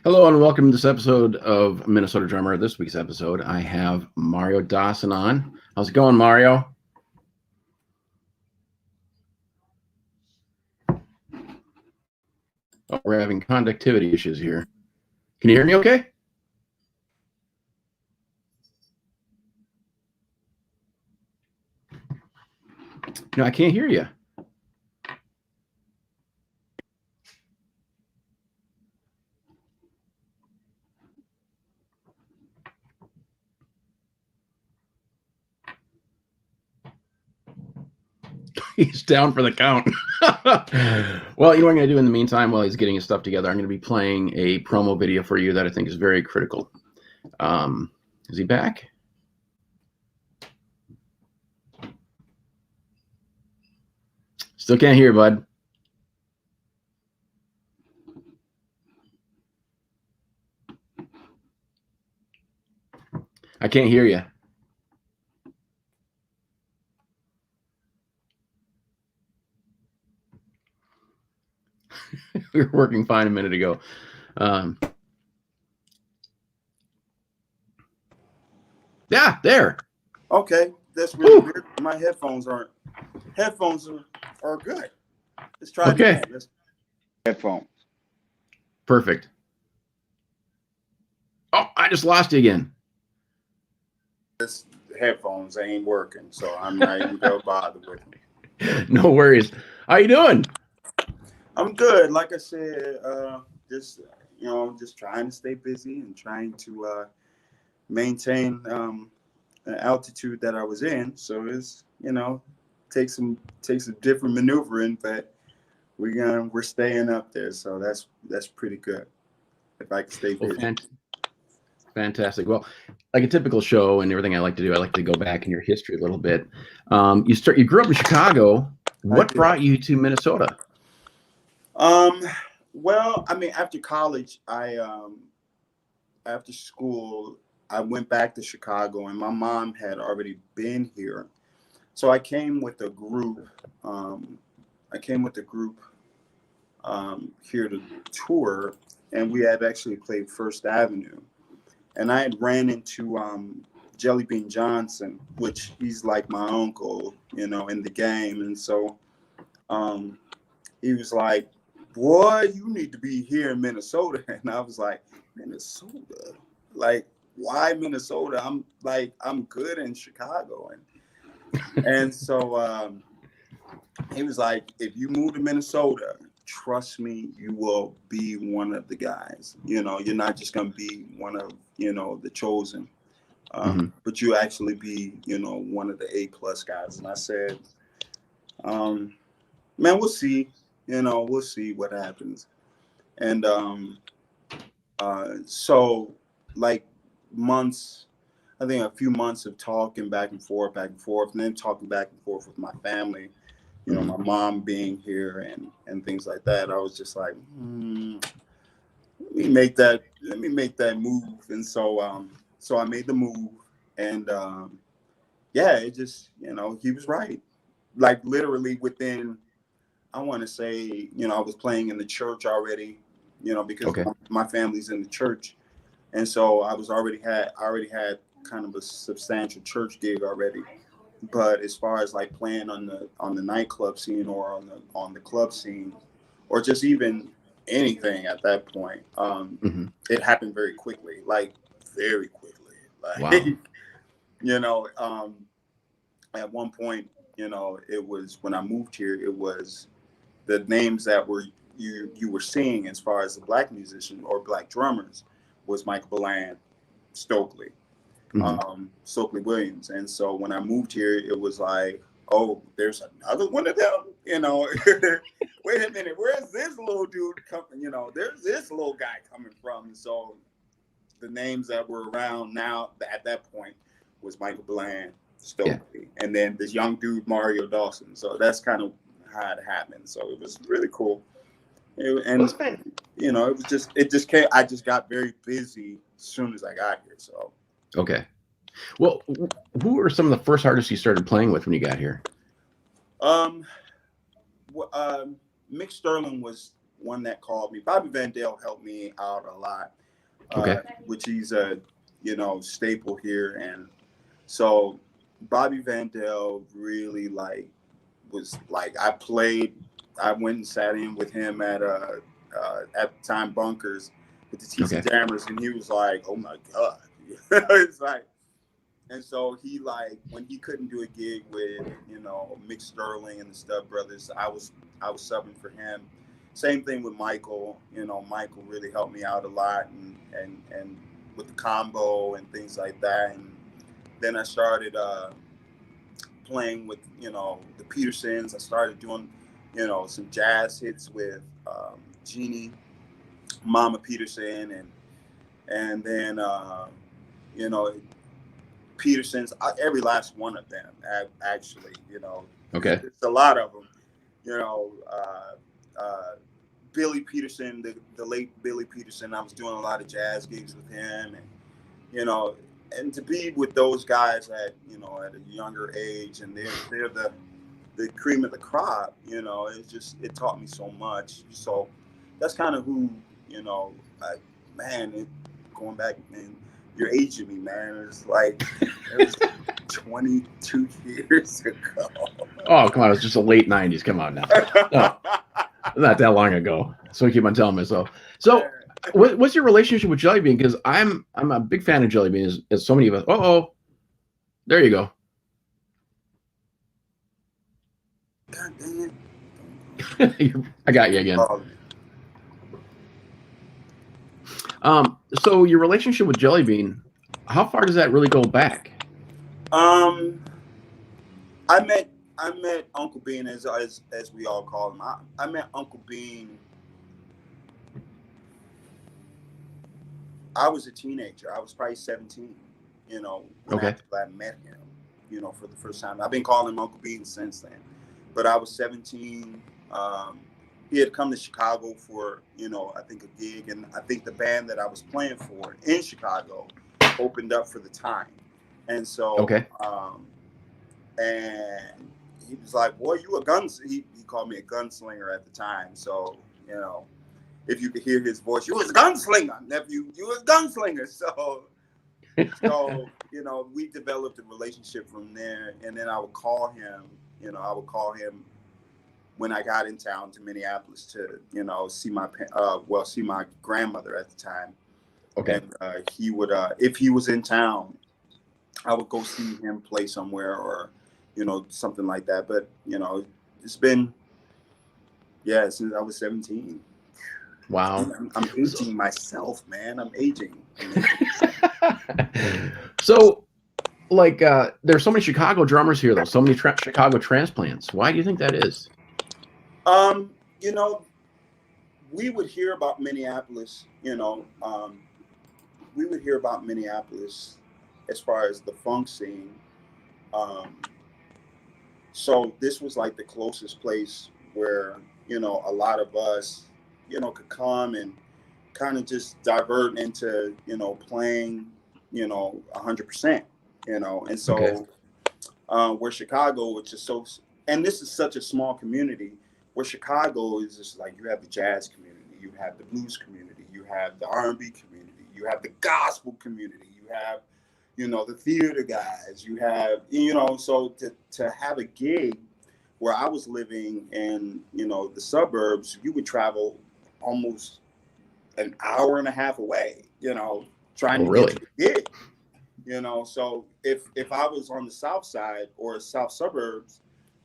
Hello and welcome to this episode of Minnesota Drummer. This week's episode, I have Mario Dawson on. How's it going, Mario? Oh, we're having conductivity issues here. Can you hear me okay? No, I can't hear you. He's down for the count. Well, you know what I'm going to do in the meantime while he's getting his stuff together? I'm going to be playing a promo video for you that I think is very critical. Is he back? Still can't hear, bud. I can't hear you. We were working fine a minute ago. Yeah, there. Okay, that's really weird. My headphones are good. Let's try it again. Headphones. Perfect. Oh, I just lost you again. This headphones ain't working, so I'm not even gonna bother with it. No worries. How you doing? I'm good. Like I said, just trying to stay busy and trying to maintain an altitude that I was in. So it's takes some different maneuvering, but we're staying up there. So that's pretty good. If I can stay busy. Fantastic. Well, like a typical show and everything I like to do, I like to go back in your history a little bit. You grew up in Chicago. What brought you to Minnesota? Well, I mean, after college, after school, I went back to Chicago, and my mom had already been here, so I came with a group. Here to tour, and we had actually played First Avenue, and I had ran into Jelly Bean Johnson, which he's like my uncle, in the game, and so he was like, boy, you need to be here in Minnesota. And I was like, Minnesota? Like, why Minnesota? I'm good in Chicago. And so he was like, if you move to Minnesota, trust me, you will be one of the guys. You're not just going to be one of, the chosen. But you actually be, one of the A+ guys. And I said, man, we'll see. We'll see what happens. And so like I think a few months of talking back and forth, and then talking back and forth with my family, my mom being here and things like that. I was just like, let me make that move. And so so I made the move, and it just, he was right. Like literally within, I want to say, I was playing in the church already, because my family's in the church. And so I already had kind of a substantial church gig already. But as far as like playing on the nightclub scene or on the club scene, or just even anything at that point, it happened very quickly, like very quickly. Like, wow. At one point, it was when I moved here, it was the names that you were seeing as far as the black musician or black drummers was Michael Bland, Stokely, Stokely Williams. And so when I moved here, it was like, oh, there's another one of them, wait a minute, where's this little dude coming? There's this little guy coming from. And so the names that were around now at that point was Michael Bland, Stokely, and then this young dude, Mario Dawson. So that's kind of how it happened. So it was really cool. It just came. I just got very busy as soon as I got here. So okay. Well, who were some of the first artists you started playing with when you got here? Mick Sterling was one that called me. Bobby Vandale helped me out a lot, Okay. which he's a, you know, staple here. And so Bobby Vandale really was I went and sat in with him at the time Bunkers with the TC Okay. Jammers, and he was like, oh my God. It's like, and so he, like, when he couldn't do a gig with, you know, Mick Sterling and the Stud Brothers, I was subbing for him. Same thing with Michael. You know, Michael really helped me out a lot, and with the combo and things like that. And then I started playing with, you know, the Petersons. I started doing, you know, some jazz hits with Jeannie, Mama Peterson, and then you know, Petersons, every last one of them, actually, you know. Okay. It's a lot of them, you know. Billy Peterson, the late Billy Peterson, I was doing a lot of jazz gigs with him, and, you know, and to be with those guys at, you know, at a younger age, and they're the cream of the crop, you know, it taught me so much. So that's kind of who, you know, going back, man, you're aging me, man. It's like, it was 22 years ago. Oh, come on. It was just the late 90s. Come on now. No, not that long ago. So I keep on telling myself. So what's your relationship with Jelly Bean? Because I'm a big fan of Jelly Bean, as so many of us. Uh-oh. There you go. God dang it. I got you again. So your relationship with Jelly Bean, how far does that really go back? I met Uncle Bean, as we all call him. I met Uncle Bean. I was a teenager. I was probably 17, you know, when I met him, you know, for the first time. I've been calling him Uncle Bean since then. But I was 17. He had come to Chicago for, you know, I think a gig, and I think the band that I was playing for in Chicago opened up for the time. And so, and he was like, boy, you a he called me a gunslinger at the time. So, you know, if you could hear his voice, you was a gunslinger, nephew, you was a gunslinger. So, you know, we developed a relationship from there. And then I would call him, you know, when I got in town to Minneapolis to, you know, see my grandmother at the time. Okay. And he would, if he was in town, I would go see him play somewhere, or, you know, something like that. But, you know, it's been, since I was 17. Wow. I'm aging myself, man. I'm aging. So, like, there's so many Chicago drummers here, though. So many Chicago transplants. Why do you think that is? You know, we would hear about Minneapolis, you know, we would hear about Minneapolis as far as the funk scene. So this was like the closest place where, you know, a lot of us, you know, could come and kind of just divert into, you know, playing, you know, 100%, you know. And so where Chicago, which is so, and this is such a small community, where Chicago is just like, you have the jazz community, you have the blues community, you have the R&B community, you have the gospel community, you have, you know, the theater guys, you have, you know, so to have a gig where I was living in, you know, the suburbs, you would travel almost an hour and a half away, you know, trying to get to the gig, you know. So if I was on the south side or south suburbs,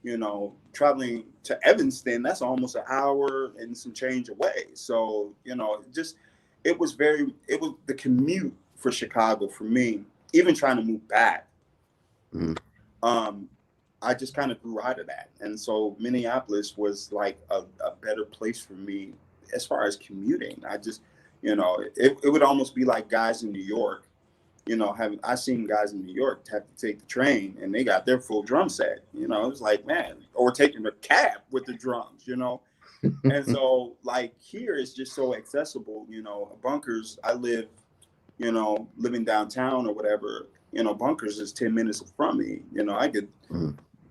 you know, traveling to Evanston, that's almost an hour and some change away. So, you know, it was the commute for Chicago for me, even trying to move back. I just kind of grew out of that. And so Minneapolis was like a better place for me as far as commuting. I just, you know, it would almost be like guys in New York. You know, I seen guys in New York have to take the train and they got their full drum set. You know, it was like, man, or taking a cab with the drums, you know. And so, like, here it's just so accessible. You know, Bunkers, I live, you know, living downtown or whatever, you know, Bunkers is 10 minutes from me. You know, I could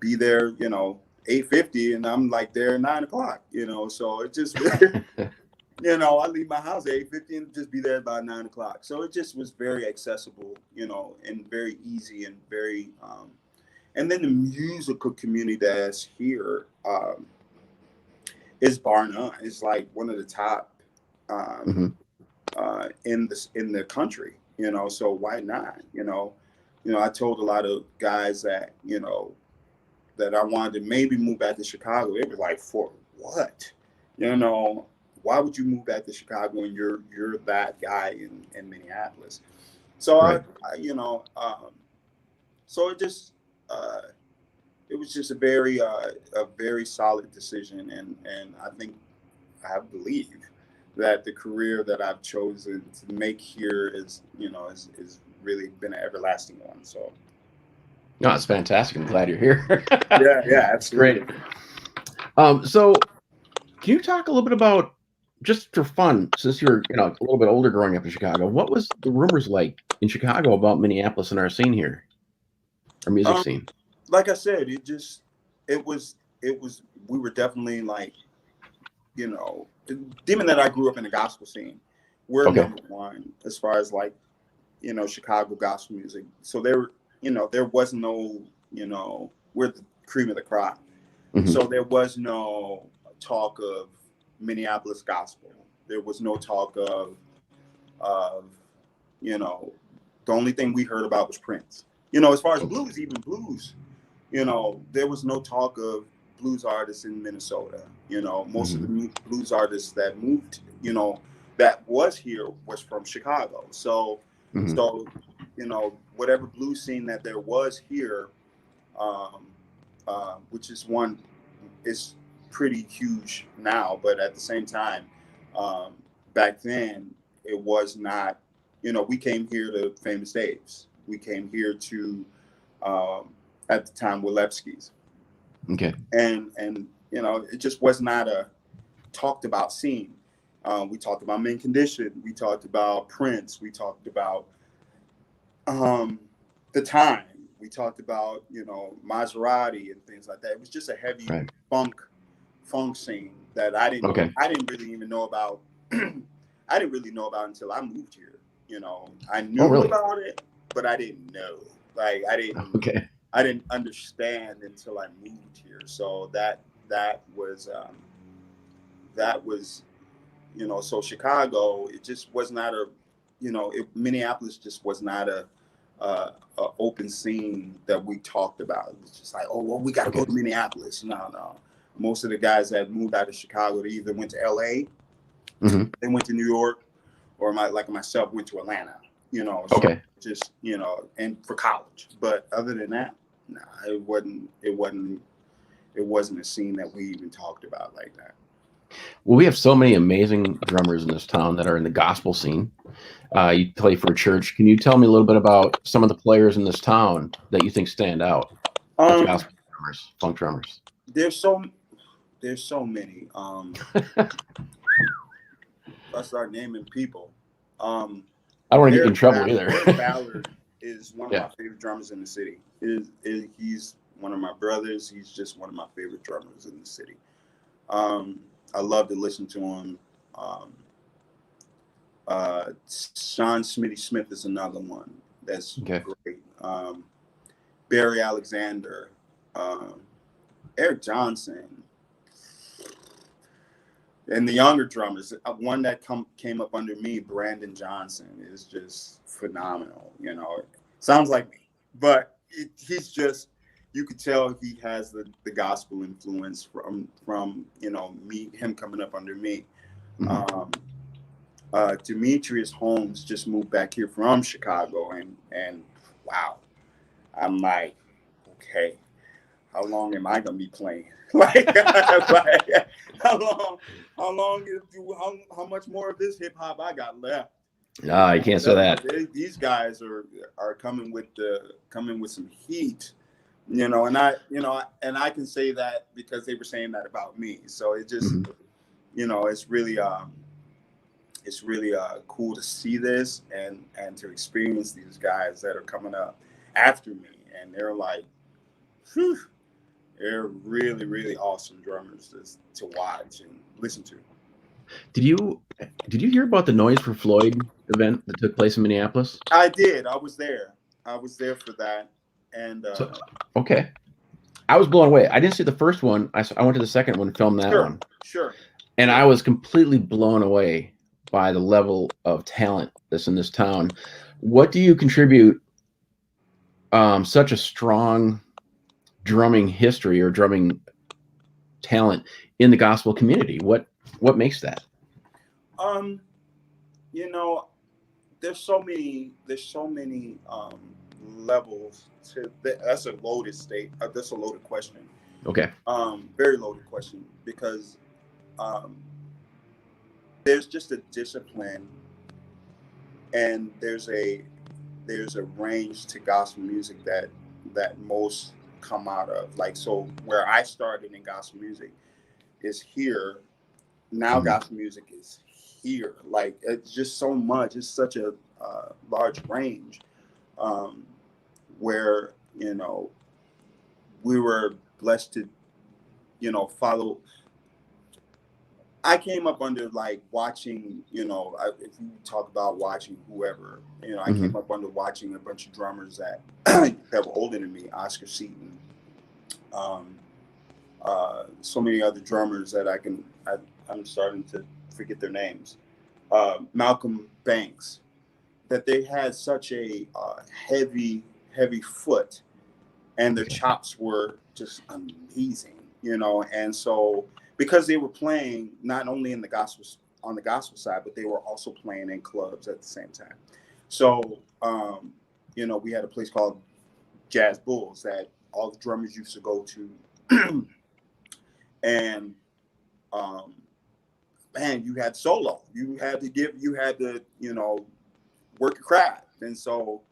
be there, you know, 8:50 and I'm like there at 9 o'clock, you know. So it just, You know, I leave my house at 8:50 and just be there by 9 o'clock. So it just was very accessible, you know, and very easy and very. And then the musical community that's here is bar none. It's like one of the top Mm-hmm. in the country. You know, so why not? You know, I told a lot of guys that that I wanted to maybe move back to Chicago. They were like, for what? You know, why would you move back to Chicago when you're that guy in Minneapolis? So Right. so it was just a very solid decision, and I believe that the career that I've chosen to make here is really been an everlasting one. So No, it's fantastic. I'm glad you're here. yeah, It's great. absolutely. So can you talk a little bit about, just for fun, since you're a little bit older growing up in Chicago, what was the rumors like in Chicago about Minneapolis and our scene here, our music scene? Like I said, it was we were definitely like, given that I grew up in the gospel scene, we're Okay. number one as far as like, Chicago gospel music. So there was no, we're the cream of the crop. Mm-hmm. So there was no talk of Minneapolis gospel. There was no talk of, the only thing we heard about was Prince. As far as blues, even blues, there was no talk of blues artists in Minnesota. Most of the blues artists that moved, that was here was from Chicago. So, whatever blues scene that there was here, which is pretty huge now, but at the same time, back then it was not. We came here to Famous Dave's. We came here to, at the time, Wilewski's. Okay. And it just was not a talked about scene. We talked about Mint Condition. We talked about Prince. We talked about the time. We talked about Maserati and things like that. It was just a heavy funk scene that I didn't really even know about. I didn't really know about until I moved here. I knew about it, but I didn't know. Like I didn't understand until I moved here. So that was so Chicago, it just was not Minneapolis just was not a open scene that we talked about. It was just like, oh well, we got to go to Minneapolis. No. Most of the guys that moved out of Chicago, they either went to LA, they went to New York, or myself went to Atlanta. So just and for college. But other than that, nah, it wasn't a scene that we even talked about like that. Well, we have so many amazing drummers in this town that are in the gospel scene. You play for a church. Can you tell me a little bit about some of the players in this town that you think stand out? Gospel drummers, funk drummers. There's so many. If I start naming people, I don't want to get you in trouble either. Eric Ballard is one of my favorite drummers in the city. He's one of my brothers. He's just one of my favorite drummers in the city. I love to listen to him. Sean Smitty Smith is another one that's great. Barry Alexander, Eric Johnson, and the younger drummers. One that came up under me, Brandon Johnson, is just phenomenal. Sounds like me, but he's just. You could tell he has the gospel influence from him coming up under me. Demetrius Holmes just moved back here from Chicago, and wow, I'm like, okay, how long am I gonna be playing? How much more of this hip hop I got left? No, you can't say that. These guys are coming with some heat. And I can say that because they were saying that about me. So it just, it's really cool to see this and to experience these guys that are coming up after me, and they're like, whew, they're really, really awesome drummers to watch and listen to. Did you hear about the Noise for Floyd event that took place in Minneapolis? I did. I was there. I was there for that. And okay, I was blown away. I didn't see the first one. I went to the second one, filmed that one. Sure. And I was completely blown away by the level of talent that's in this town. What do you contribute such a strong drumming history or drumming talent in the gospel community? What makes that? You know, there's so many levels to that. That's a loaded state. That's a loaded question. Okay. Very loaded question, because there's just a discipline, and there's a range to gospel music that most come out of. Like, so where I started in gospel music is here. Now gospel music is here. Like, it's just so much. It's such a large range, where, you know, we were blessed to, you know, follow. I came up under, like, watching, you know, if you talk about watching whoever, you know, I came up under watching a bunch of drummers that that were older than me, Oscar Seaton, so many other drummers that I'm starting to forget their names, Malcolm Banks, that they had such a heavy foot, and their chops were just amazing, you know. And so, because they were playing not only on the gospel side, but they were also playing in clubs at the same time. So, you know, we had a place called Jazz Bulls that all the drummers used to go to, and man, you had solo. You had to, you know, work your craft. And so,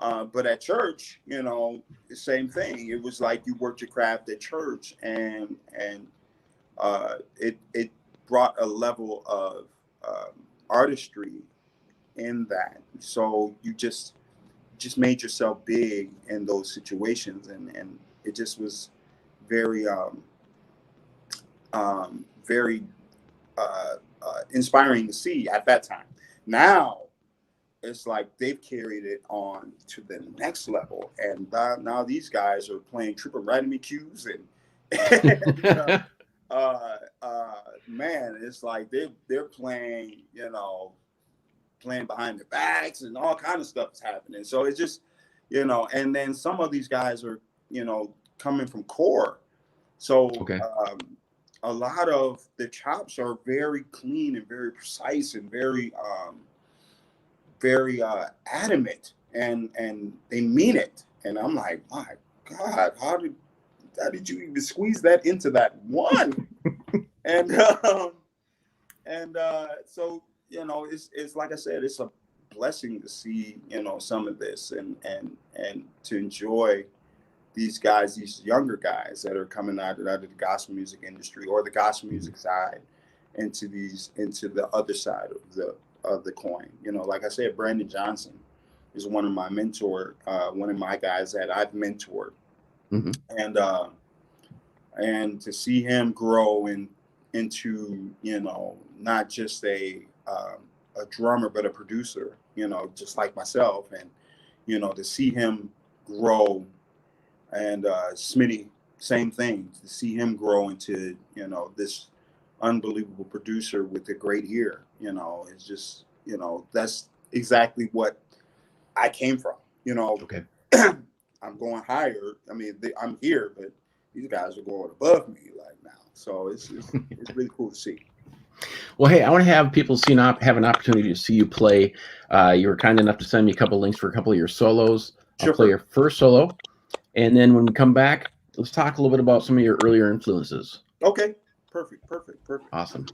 but at church, you know, the same thing. It was like you worked your craft at church, and it brought a level of artistry in that. So you just made yourself big in those situations, and it just was very very inspiring to see at that time. Now it's like they've carried it on to the next level, and now these guys are playing triple rhythm cues, and man, it's like they're playing, you know, playing behind the backs, and all kind of stuff is happening. So it's just, you know, and then some of these guys are, you know, coming from core, so a lot of the chops are very clean and very precise and very adamant, and they mean it. And I'm like, my God, how did you even squeeze that into that one? and so, you know, it's like I said, it's a blessing to see, you know, some of this, and to enjoy these guys, these younger guys that are coming out of the gospel music industry or the gospel music side into the other side of the coin. You know, like I said, Brandon Johnson is one of my one of my guys that I've mentored, and to see him grow into, you know, not just a drummer, but a producer, you know, just like myself, and, you know, to see him grow. And Smitty, same thing, to see him grow into, you know, this unbelievable producer with a great ear. You know, it's just, you know, that's exactly what I came from. You know, I'm going higher. I mean, I'm here, but these guys are going above me like now. So it's really cool to see. Well, hey, I want to have people have an opportunity to see you play. You were kind enough to send me a couple links for a couple of your solos. I'll play your first solo. And then when we come back, let's talk a little bit about some of your earlier influences. Okay. Perfect. Awesome.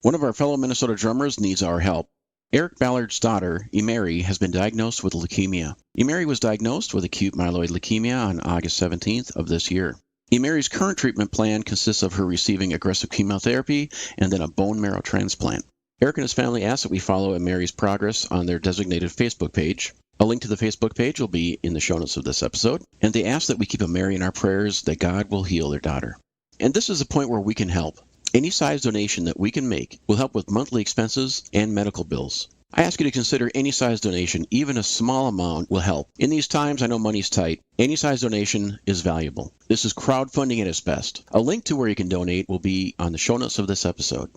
One of our fellow Minnesota drummers needs our help. Eric Ballard's daughter, Emery, has been diagnosed with leukemia. Emery was diagnosed with acute myeloid leukemia on August 17th of this year. Emery's current treatment plan consists of her receiving aggressive chemotherapy and then a bone marrow transplant. Eric and his family ask that we follow Emery's progress on their designated Facebook page. A link to the Facebook page will be in the show notes of this episode, and they ask that we keep Emery in our prayers that God will heal their daughter. And this is a point where we can help. Any size donation that we can make will help with monthly expenses and medical bills. I ask you to consider any size donation, even a small amount will help. In these times, I know money's tight. Any size donation is valuable. This is crowdfunding at its best. A link to where you can donate will be on the show notes of this episode.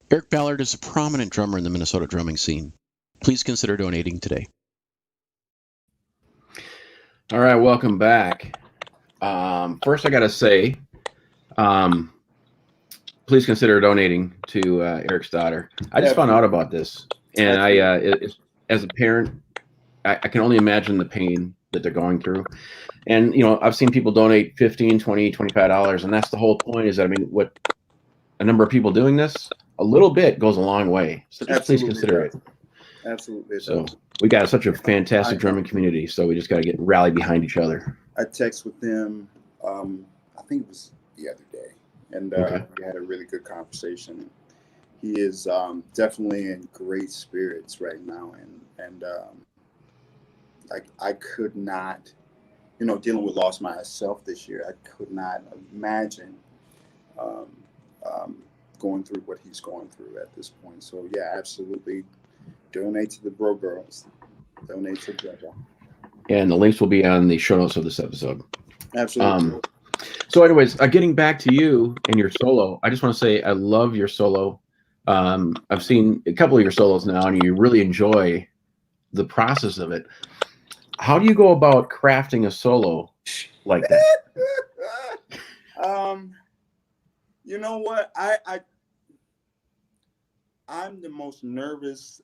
Eric Ballard is a prominent drummer in the Minnesota drumming scene. Please consider donating today. All right, welcome back. First, I got to say, please consider donating to Eric's daughter. I just found out about this, and as a parent, I can only imagine the pain that they're going through. And, you know, I've seen people donate $15, $20, $25, and that's the whole point is that, I mean, what a number of people doing this, a little bit goes a long way. So just please consider it. Absolutely. So we got such a fantastic drumming community, so we just got to get rallied behind each other. I text with them, I think it was the other day, and we had a really good conversation. He is definitely in great spirits right now, and like I could not, you know, dealing with loss myself this year, I could not imagine going through what he's going through at this point. So yeah, absolutely, donate to the Bro Girls. Donate to Brother. And the links will be on the show notes of this episode. Absolutely. So anyways, getting back to you and your solo, I just want to say I love your solo. I've seen a couple of your solos now, and you really enjoy the process of it. How do you go about crafting a solo like that? You know what? I'm the most nervous.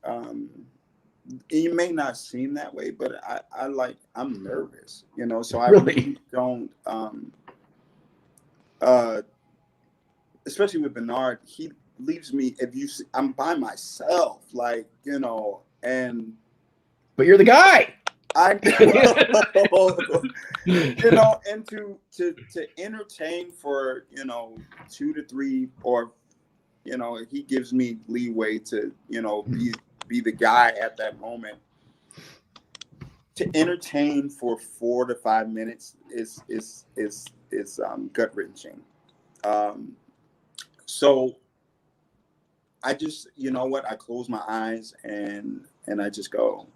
You may not seem that way, but I'm nervous, you know, so I really don't, especially with Bernard, he leaves me, I'm by myself, like, you know, but you're the guy. I you know, and to entertain for, you know, 2 to 3, or, you know, he gives me leeway to, you know, be the guy at that moment. To entertain for 4 to 5 minutes is gut wrenching. So I just, you know what, I close my eyes and I just go.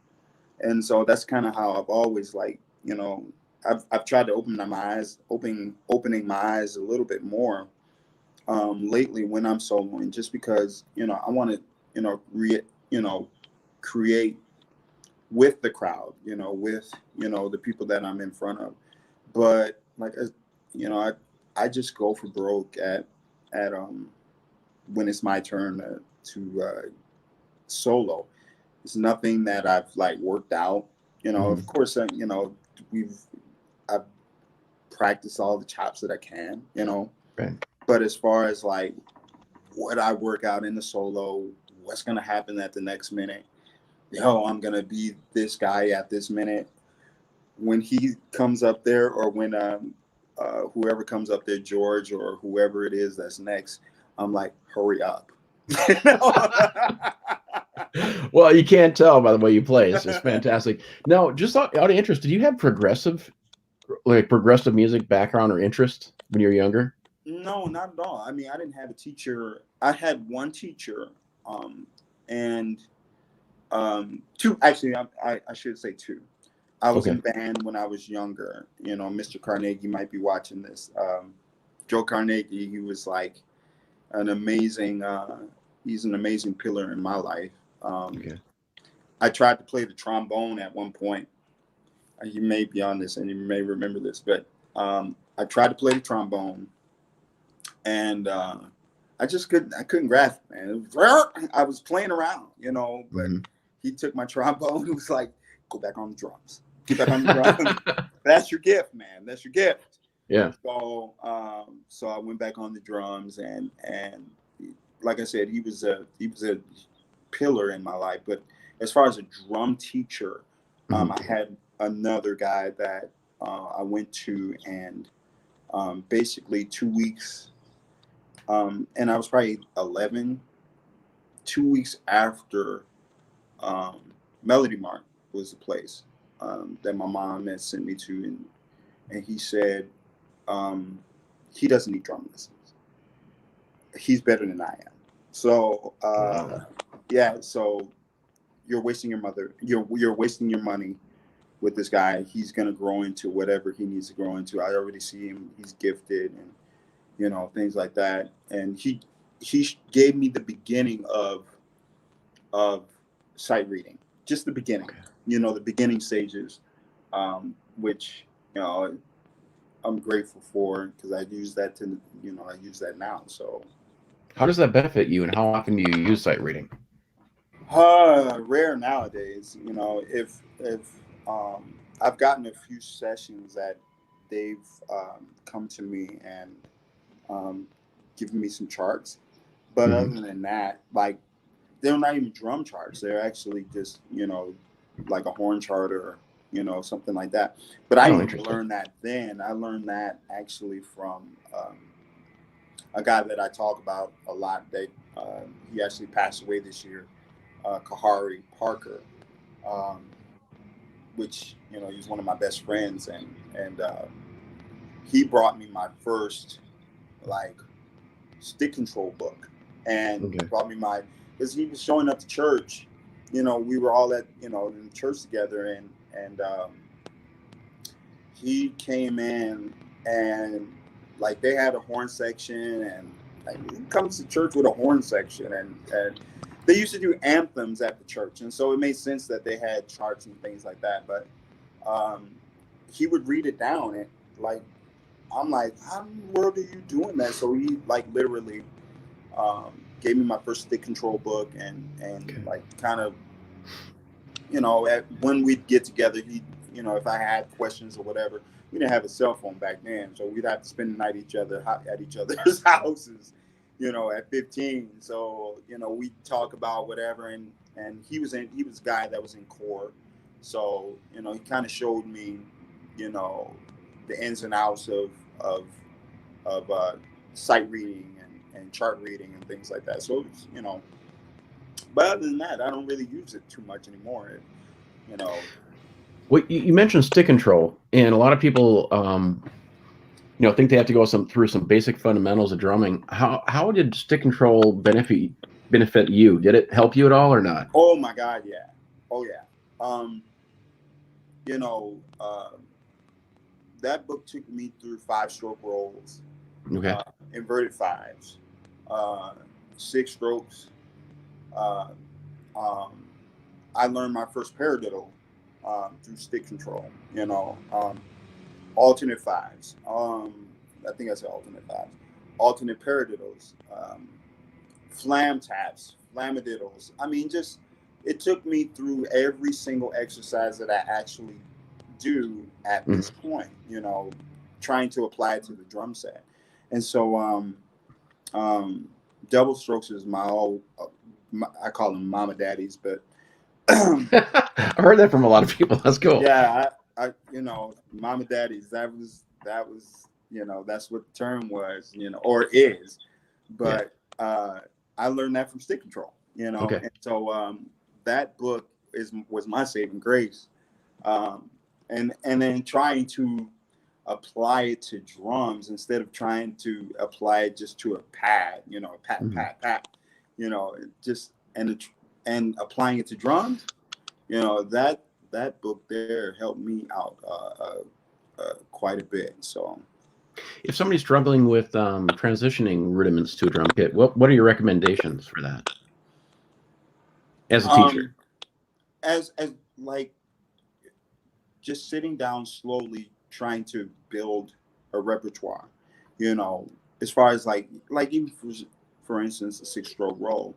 And so that's kind of how I've always, like, you know, I've tried to opening my eyes a little bit more lately when I'm soloing, just because, you know, I want to, you know, create with the crowd, you know, with, you know, the people that I'm in front of. But like, you know, I just go for broke at when it's my turn to solo. It's nothing that I've like worked out, you know. Of course, you know, I've practiced all the chops that I can, you know. Right. But as far as like what I work out in the solo, what's gonna happen at the next minute? Yo, I'm gonna be this guy at this minute. When he comes up there, or when whoever comes up there, George or whoever it is that's next, I'm like, hurry up. Well, you can't tell by the way you play. It's just fantastic. Now, just out of interest, did you have progressive music background or interest when you were younger? No, not at all. I mean, I didn't have a teacher. I had one teacher, and two. Actually, I should say two. I was in band when I was younger. You know, Mr. Carnegie might be watching this. Joe Carnegie, he was like an amazing. He's an amazing pillar in my life. I tried to play the trombone at one point. You may be on this and you may remember this, but I tried to play the trombone, and I couldn't grasp it, man. I was playing around, you know, but he took my trombone and was like, go back on the drums. Get back on the drums. That's your gift, man. That's your gift. Yeah. So I went back on the drums, and like I said, he was a pillar in my life. But as far as a drum teacher, I had another guy that I went to, and basically 2 weeks, and I was probably 11. 2 weeks after Melody Mart was the place that my mom had sent me to, and he said he doesn't need drum lessons. He's better than I am. So yeah, so you're wasting you're wasting your money with this guy. He's gonna grow into whatever he needs to grow into. I already see him. He's gifted, and things like that. And he gave me the beginning of sight reading, just the beginning. The beginning stages, which I'm grateful for, because I use that I use that now. So how does that benefit you, and how often do you use sight reading? Rare nowadays. If I've gotten a few sessions that they've come to me and given me some charts, but other than that, like, they're not even drum charts. They're actually just like a horn chart or something like that. But I didn't learn that then. I learned that actually from a guy that I talk about a lot. That he actually passed away this year, Kahari Parker, which he's one of my best friends, and he brought me my first stick control book, and brought me because he was showing up to church. We were all at in church together, and he came in, and they had a horn section, and he comes to church with a horn section, and they used to do anthems at the church, and so it made sense that they had charts and things like that. But he would read it down, and I'm like, how in the world are you doing that? So he literally gave me my first stick control book, and kind of when we'd get together, he if I had questions or whatever, we didn't have a cell phone back then, so we'd have to spend the night at each other's houses, at 15. So we'd talk about whatever, and he was a guy that was in core, so he kind of showed me the ins and outs of sight reading and chart reading and things like that. So but other than that, I don't really use it too much anymore. Well, you mentioned stick control, and a lot of people, think they have to go through some basic fundamentals of drumming. How did stick control benefit you? Did it help you at all or not? Oh my God, yeah. Oh yeah. That book took me through 5-stroke rolls, inverted fives, 6 strokes. I learned my first paradiddle through stick control. Alternate fives. I think I said alternate fives. Alternate paradiddles. Flam taps, flamadiddles. I mean, it took me through every single exercise that I actually do at this point, trying to apply it to the drum set. And so double strokes is I call them mama daddies, but I heard that from a lot of people. That's cool. Yeah, I mama daddies, that was that's what the term was, or is. But I learned that from stick control, and so that book was my saving grace. And then trying to apply it to drums instead of trying to apply it just to a pad, pat, and applying it to drums, that book there helped me out quite a bit. So if somebody's struggling with transitioning rudiments to a drum kit, what are your recommendations for that as a teacher? As just sitting down slowly, trying to build a repertoire, as far as even for instance, a 6-stroke roll,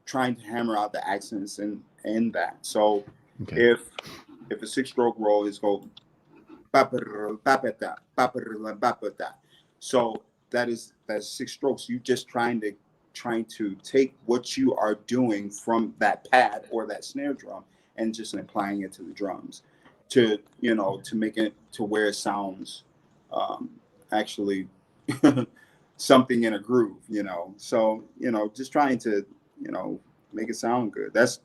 trying to hammer out the accents in that. So if a 6-stroke roll is go, so that's 6 strokes. You just trying to take what you are doing from that pad or that snare drum and just applying it to the drums, to make it to where it sounds actually something in a groove, So just trying to make it sound good. That's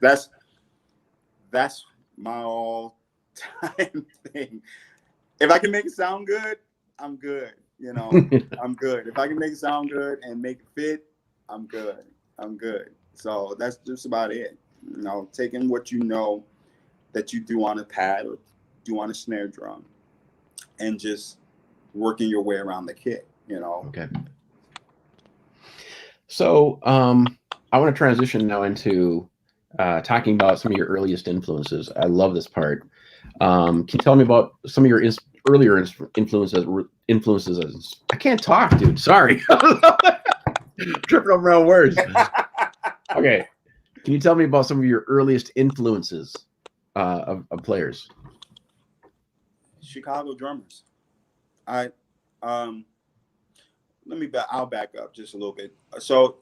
my all time thing. If I can make it sound good, I'm good. I'm good. If I can make it sound good and make it fit, I'm good. So that's just about it. Taking what that you do on a pad or do on a snare drum and just working your way around the kit, Okay. So I want to transition now into talking about some of your earliest influences. I love this part. Can you tell me about some of your earlier influences? I can't talk, dude. Sorry. Tripping over my own words. Okay. Can you tell me about some of your earliest influences of players? Chicago drummers. I'll back up just a little bit. So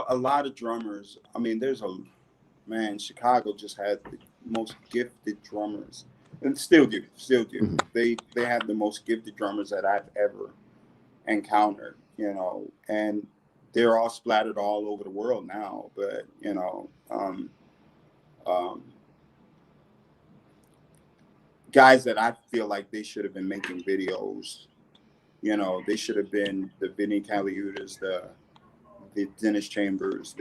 a lot of drummers, I mean, Chicago just had the most gifted drummers, and still do. Mm-hmm. They have the most gifted drummers that I've ever encountered, and they're all splattered all over the world now. But guys that I feel like they should have been making videos. They should have been the Vinny Caliutas, the Dennis Chambers,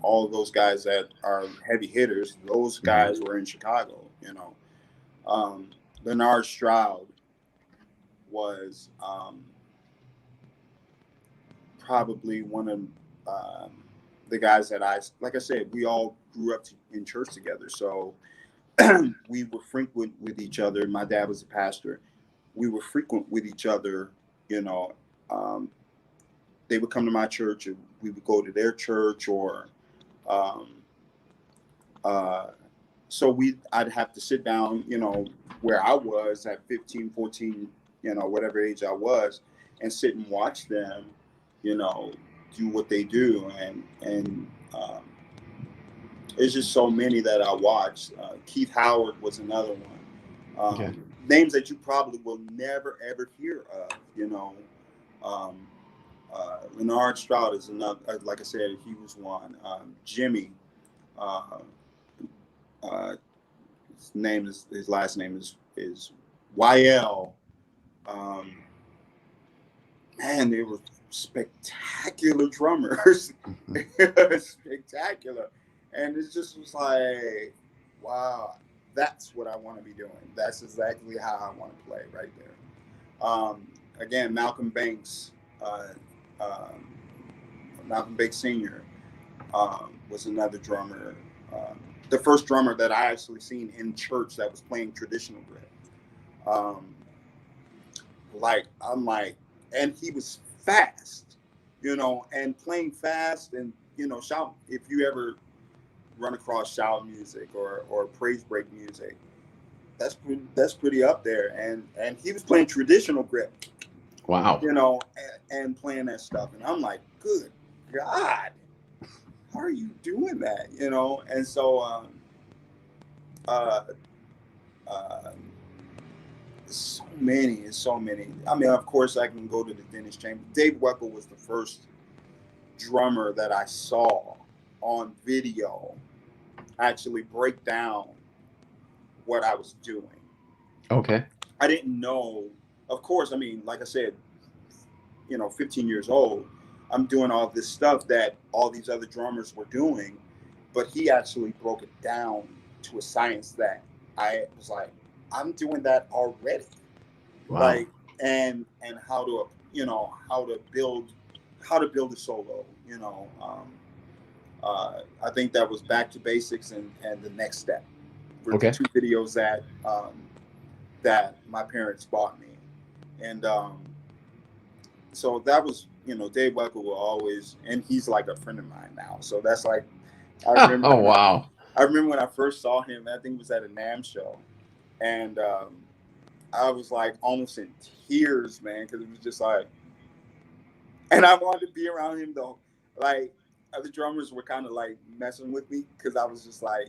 all of those guys that are heavy hitters. Those guys were in Chicago. Leonard Stroud was probably one of the guys that like I said, we all grew up in church together. So we were frequent with each other. My dad was a pastor. We were frequent with each other, they would come to my church and we would go to their church, or so I'd have to sit down, where I was at 15, 14, whatever age I was, and sit and watch them, do what they do. And there's just so many that I watched. Keith Howard was another one. Okay. Names that you probably will never, ever hear of, Leonard Stroud is another, like I said, he was one. Jimmy, his last name is YL. Man, they were spectacular drummers. Spectacular. And it just was like, wow, that's what I want to be doing. That's exactly how I want to play right there. Again, Malcolm Banks Sr. Was another drummer. The first drummer that I actually seen in church that was playing traditional grip. And he was fast, and playing fast, and shout. If you ever run across shout music or praise break music, that's pretty up there. And he was playing traditional grip. Wow. And playing that stuff, and I'm like, good God, how are you doing that? And so so many. I mean, of course, I can go to the Dennis Chambers. Dave Weckl was the first drummer that I saw on video actually break down what I was doing. Okay. I didn't know. Of course, I mean, like I said, 15 years old, I'm doing all this stuff that all these other drummers were doing, but he actually broke it down to a science that I was like, I'm doing that already. Wow. Like, and how to build a solo, I think that was Back to Basics and The Next Step were the two videos that my parents bought me. And so that was, Dave Weckl will always, and he's like a friend of mine now. So that's like, I remember. Oh, wow. I remember when I first saw him, I think it was at a NAMM show. And I was like almost in tears, man, because it was just like, and I wanted to be around him though. Like other drummers were kind of like messing with me because I was just like,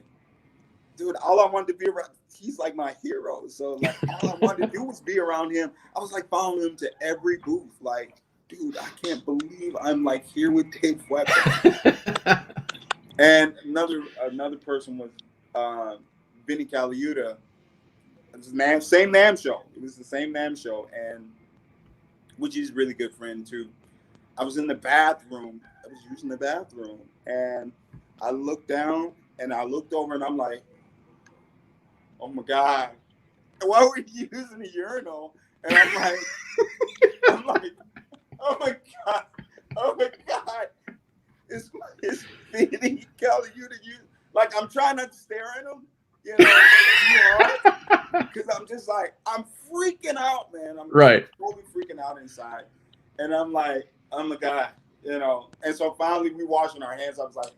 dude, all I wanted to be around. He's like my hero, so like all I wanted to do was be around him. I was like following him to every booth, like, dude, I can't believe I'm like here with Dave Weber. And another person was Vinny Caliuta. Same NAMM show. It was the same NAMM show, and which is a really good friend too. I was in the bathroom. I was using the bathroom, and I looked down and I looked over, and I'm like, "Oh my God, why were you using the urinal?" And I'm like, "Oh my God, oh my God." It's Vinny Caliuta. Like I'm trying not to stare at him, you know, because I'm just like I'm freaking out, man. I'm totally freaking out inside, and I'm like, oh my God, you know. And so finally, we washing our hands. I was like,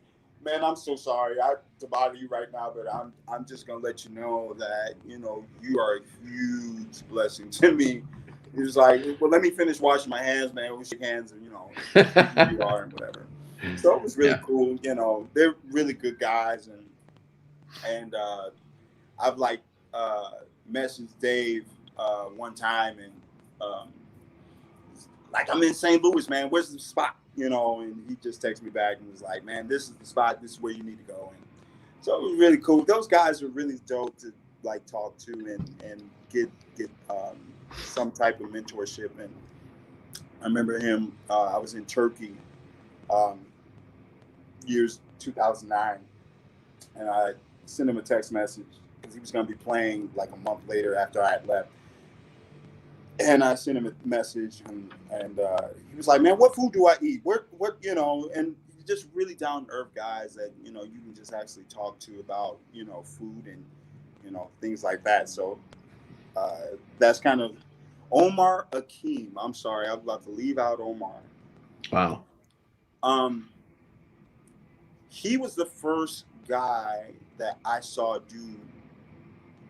man, I'm so sorry to bother you right now, but I'm just gonna let you know that you know you are a huge blessing to me. He was like, well, let me finish washing my hands, man. We shake hands, and you know, you are and whatever. So it was really cool. You know, they're really good guys, and I've like messaged Dave one time, and like I'm in St. Louis, man. Where's the spot? You know, and he just texted me back and was like, man, this is the spot. This is where you need to go. And so it was really cool. Those guys are really dope to like talk to and get some type of mentorship. And I remember him. I was in Turkey. Years 2009, and I sent him a text message because he was going to be playing like a month later after I had left. And I sent him a message, and he was like, "Man, what food do I eat? What you know?" And just really down to earth guys that you know you can just actually talk to about you know food and you know things like that. So that's kind of Omar Akeem. I'm sorry, I'm about to leave out Omar. Wow. He was the first guy that I saw do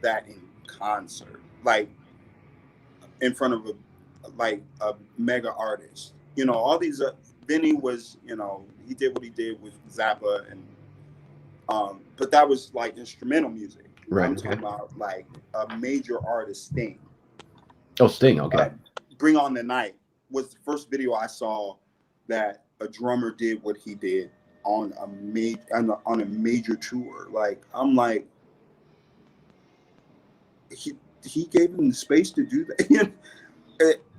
that in concert, like in front of a mega artist. You know, all these. Vinny was, you know, he did what he did with Zappa, and but that was like instrumental music. Right. I'm talking about like a major artist, Sting. Oh, Sting. Okay. Bring On the Night was the first video I saw that a drummer did what he did on a major tour. Like I'm like, he gave him the space to do that.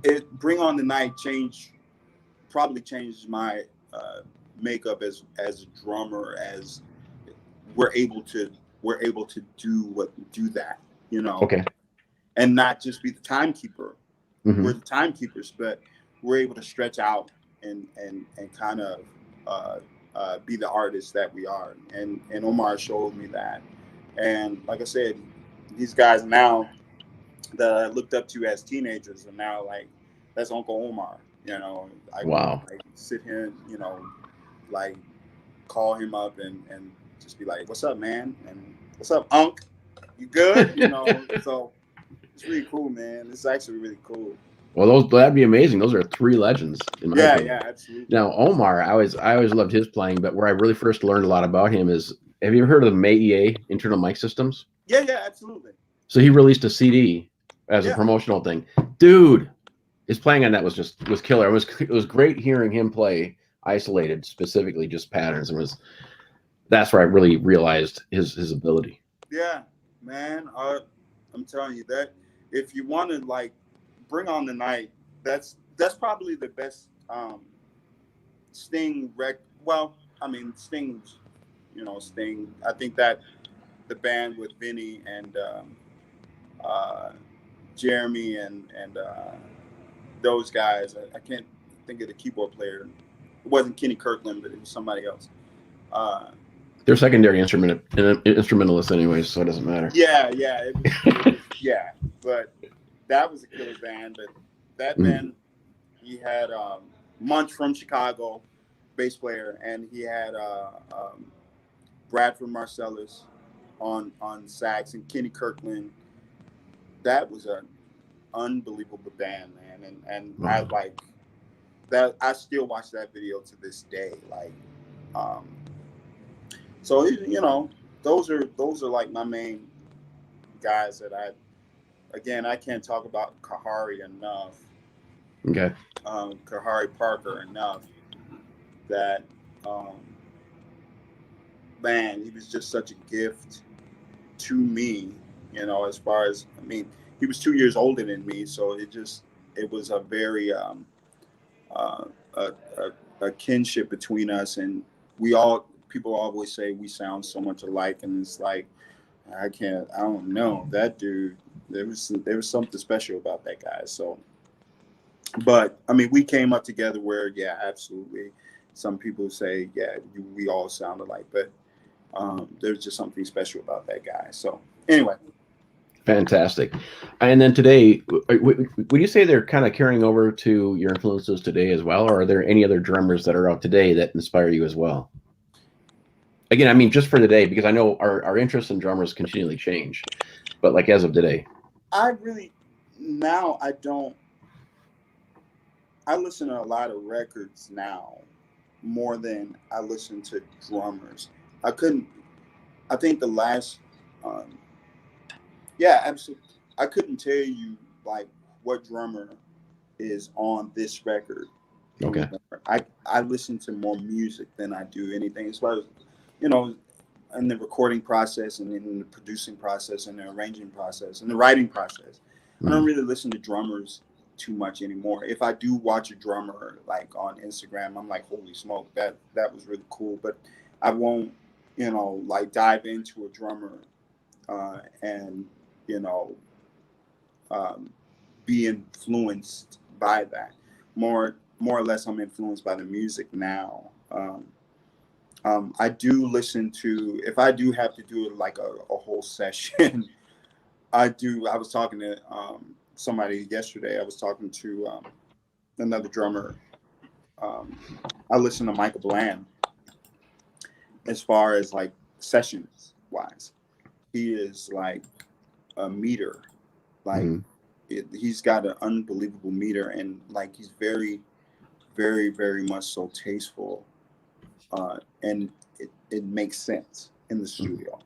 it Bring On the Night probably changed my makeup as a drummer, as we're able to do that, you know. Okay. And not just be the timekeeper. Mm-hmm. We're the timekeepers, but we're able to stretch out and kind of be the artists that we are. And Omar showed me that. And like I said, these guys now that I looked up to as teenagers are now like, that's Uncle Omar. You know, I like, sit here and, you know, like call him up and just be like, what's up, man? And what's up, Unc? You good? You know, so it's really cool, man. It's actually really cool. Well, that'd be amazing. Those are three legends. In my opinion. Yeah, absolutely. Now, Omar, I always loved his playing, but where I really first learned a lot about him is, have you ever heard of the MEA internal mic systems? Yeah, absolutely. So he released a CD as a promotional thing. Dude, his playing on that was killer. It was great hearing him play isolated, specifically just patterns. That's where I really realized his ability. Yeah, man. I'm telling you that if you want to like Bring On the Night, that's probably the best Sting well, I mean Sting's, you know, Sting. I think that the band with Vinny and Jeremy and those guys, I can't think of the keyboard player. It wasn't Kenny Kirkland, but it was somebody else. They're secondary instrumentalists anyways, so it doesn't matter. Yeah, it was, yeah. But that was a killer band. But that band, he had Munch from Chicago, bass player, and he had Bradford Marcellus on sax and Kenny Kirkland. That was a unbelievable band, man. And Wow. I like that. I still watch that video to this day. Like, so you know, those are like my main guys that I can't talk about Kahari enough. Okay. Kahari Parker enough. That man, he was just such a gift to me, you know, as far as, I mean, he was 2 years older than me, so it was a very a kinship between us, and people always say we sound so much alike, and it's like I don't know, that dude, there was something special about that guy. So, but I mean, we came up together where, yeah, absolutely, some people say, yeah, we all sound alike, but there's just something special about that guy. So anyway. Fantastic. And then today, would you say they're kind of carrying over to your influences today as well, or are there any other drummers that are out today that inspire you as well? Again, I mean, just for today, because I know our interest in drummers continually change, but like as of today. I listen to a lot of records now more than I listen to drummers. I think the last, yeah, absolutely. I couldn't tell you like what drummer is on this record. Okay. I listen to more music than I do anything, as far as, you know, in the recording process and in the producing process and the arranging process and the writing process. I don't really listen to drummers too much anymore. If I do watch a drummer like on Instagram, I'm like, holy smoke, that was really cool. But I won't, you know, like dive into a drummer and, you know, be influenced by that. More or less, I'm influenced by the music now. I do listen to, if I do have to do it like a whole session, I was talking to somebody yesterday. I was talking to another drummer. I listen to Michael Bland as far as like sessions wise. He is like a meter. Like he's got an unbelievable meter, and like he's very, very, very much so tasteful. And it makes sense in the studio.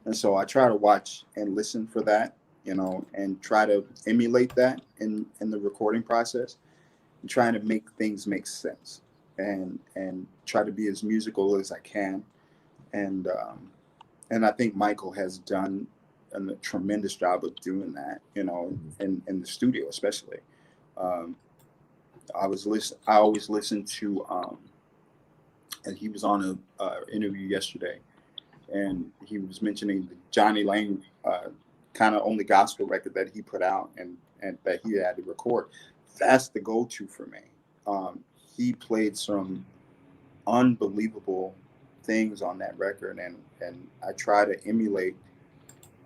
And so I try to watch and listen for that, you know, and try to emulate that in the recording process, and trying to make things make sense, and try to be as musical as I can. And I think Michael has done a tremendous job of doing that, you know, in the studio especially. I always listen to and he was on a interview yesterday, and he was mentioning the Johnnie Lang kind of only gospel record that he put out and that he had to record. That's the go-to for me. He played some unbelievable things on that record, and I try to emulate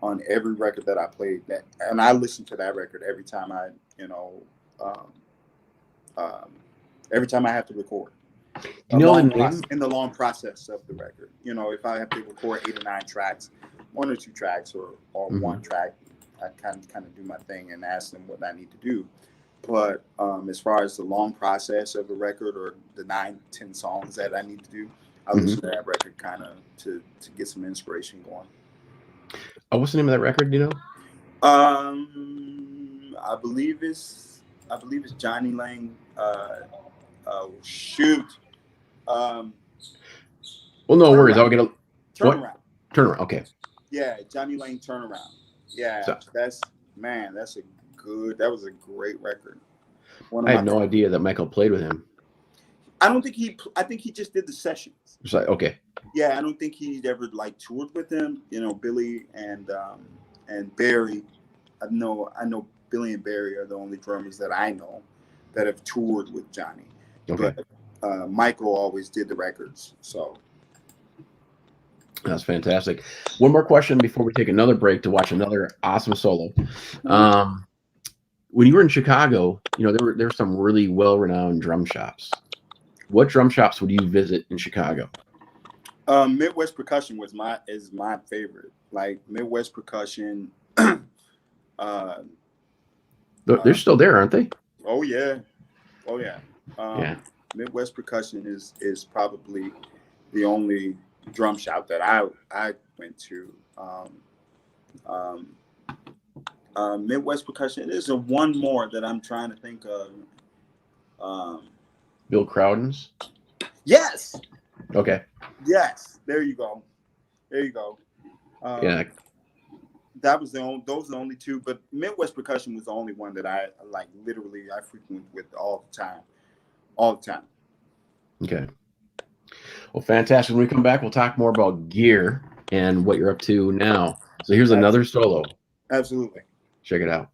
on every record that I played that, and I listen to that record every time I, you know, every time I have to record. You know, in the long process of the record, you know, if I have to record 8 or 9 tracks, 1 or 2 tracks, or one track, I kind of do my thing and ask them what I need to do. But as far as the long process of a record, or the 9-10 songs that I need to do, I listen to that record kind of to get some inspiration going. Oh, what's the name of that record? Do you know? I believe it's Johnnie Lang. Shoot. Well, no worries. I'll get a turnaround. Turnaround. Okay. Yeah, Johnnie Lang Turnaround. Yeah, so, that was a great record. I had no idea that Michael played with him. I think he just did the sessions. It's like, okay. Yeah, I don't think he'd ever like toured with him. You know, Billy and Barry. I know Billy and Barry are the only drummers that I know that have toured with Johnnie. Okay. But Michael always did the records. So that's fantastic. One more question before we take another break to watch another awesome solo. When you were in Chicago, you know, there were some really well-renowned drum shops. What drum shops would you visit in Chicago? Midwest Percussion is my favorite. Like Midwest Percussion, They're still there, aren't they? Oh yeah, oh yeah. Yeah. Midwest Percussion is probably the only drum shop that I went to. Midwest Percussion. There's one more that I'm trying to think of. Bill Crowden's. Yes. Okay. Yes. There you go. There you go. Yeah. That was those are the only two, but Midwest Percussion was the only one that I like. Literally, I frequent with all the time. Okay. Well, fantastic. When we come back, we'll talk more about gear and what you're up to now. So here's another solo. Absolutely. Check it out.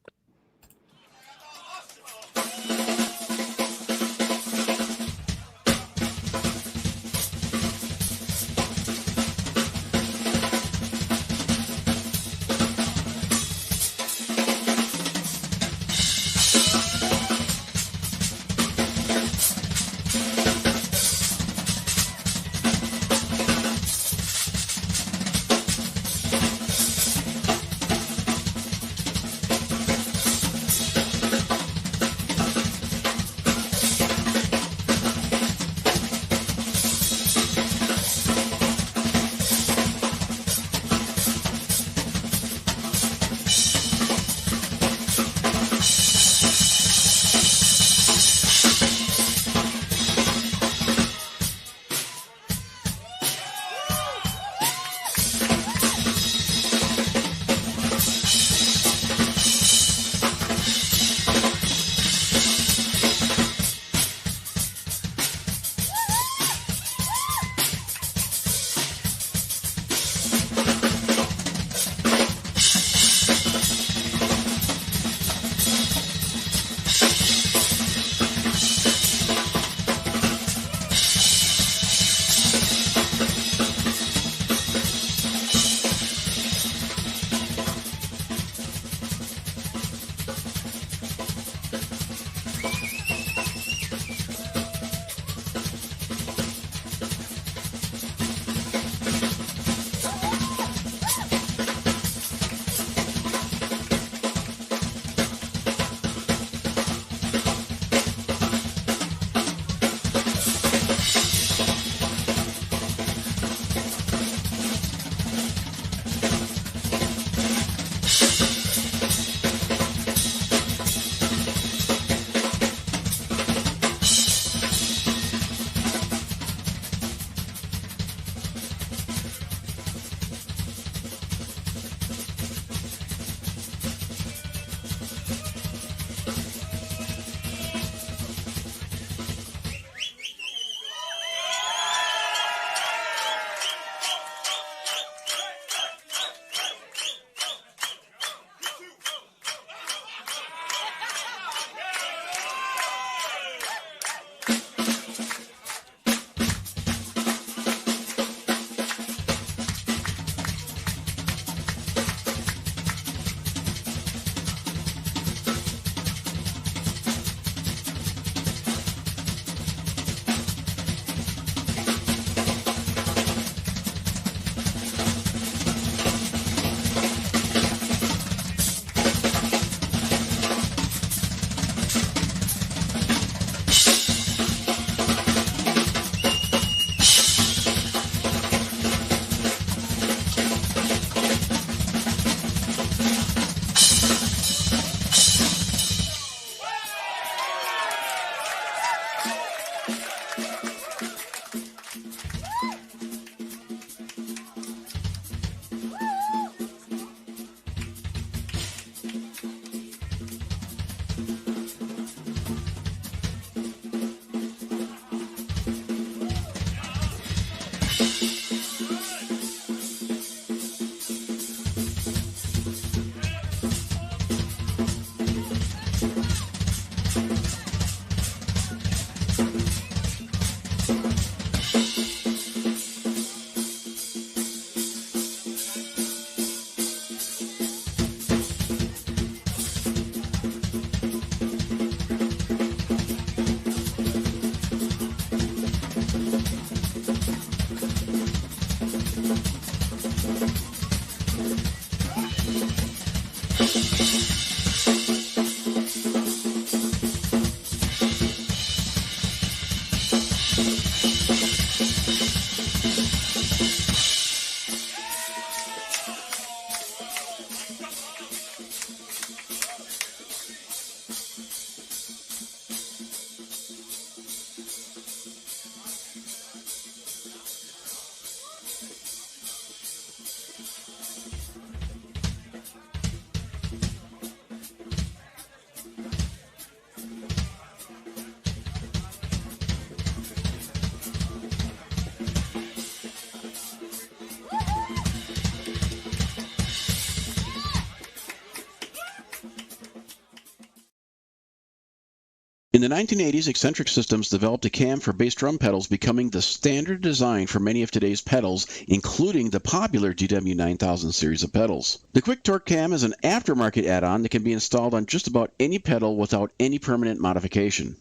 In the 1980s, Eccentric Systems developed a cam for bass drum pedals, becoming the standard design for many of today's pedals, including the popular GW9000 series of pedals. The Quick Torque Cam is an aftermarket add-on that can be installed on just about any pedal without any permanent modification.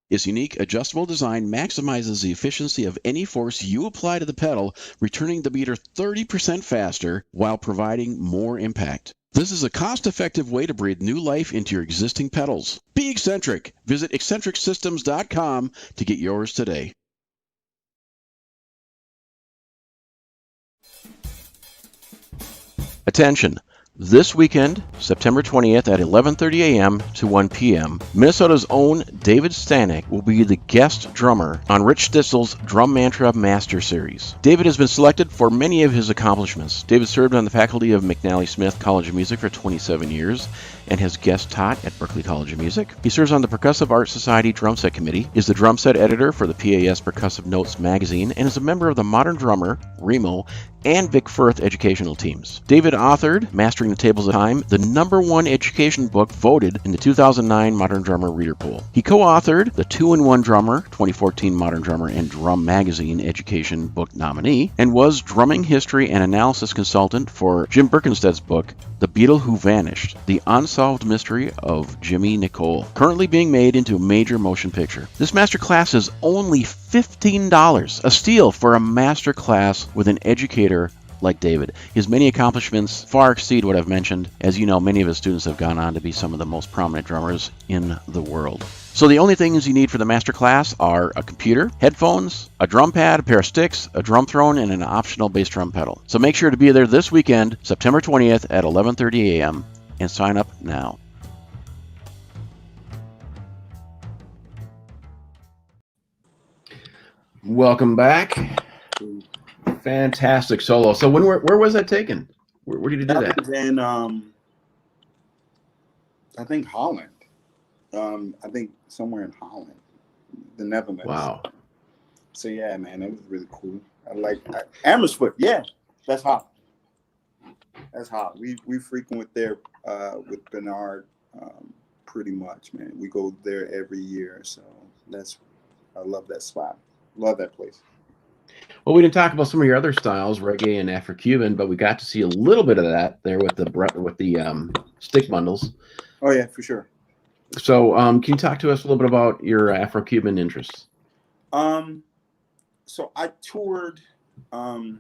Its unique adjustable design maximizes the efficiency of any force you apply to the pedal, returning the beater 30% faster while providing more impact. This is a cost-effective way to breathe new life into your existing pedals. Be eccentric. Visit eccentricsystems.com to get yours today. Attention! This weekend, September 20th at 11:30 a.m. to 1 p.m., Minnesota's own David Stanek will be the guest drummer on Rich Stitzel's Drum Mantra Master Series. David has been selected for many of his accomplishments. David served on the faculty of McNally Smith College of Music for 27 years and has guest taught at Berklee College of Music. He serves on the Percussive Art Society Drum Set Committee, is the drum set editor for the PAS Percussive Notes magazine, and is a member of the Modern Drummer, Remo, and Vic Firth educational teams. David authored Mastering the Tables of Time, the #1 education book voted in the 2009 Modern Drummer Reader Poll. He co-authored the 2-in-1 Drummer, 2014 Modern Drummer and Drum Magazine education book nominee, and was drumming history and analysis consultant for Jim Birkensted's book, The Beatle Who Vanished, The Unsolved Mystery of Jimmy Nicole, currently being made into a major motion picture. This master class is only $15, a steal for a master class with an educator like David. His many accomplishments far exceed what I've mentioned. As you know, many of his students have gone on to be some of the most prominent drummers in the world. So the only things you need for the master class are a computer, headphones, a drum pad, a pair of sticks, a drum throne, and an optional bass drum pedal. So make sure to be there this weekend, September 20th at 11:30 a.m. and sign up now. Welcome back. Fantastic solo. So where was that taken? Where did you do that? Was in I think Holland. I think somewhere in Holland, the Netherlands. Wow. So yeah, man, it was really cool. Amersfoort. Yeah, that's hot. That's hot. We frequent there with Bernard pretty much, man. We go there every year, so I love that spot. Love that place. Well, we didn't talk about some of your other styles, reggae and Afro-Cuban, but we got to see a little bit of that there with the stick bundles. Oh yeah, for sure. So, can you talk to us a little bit about your Afro-Cuban interests? So I toured a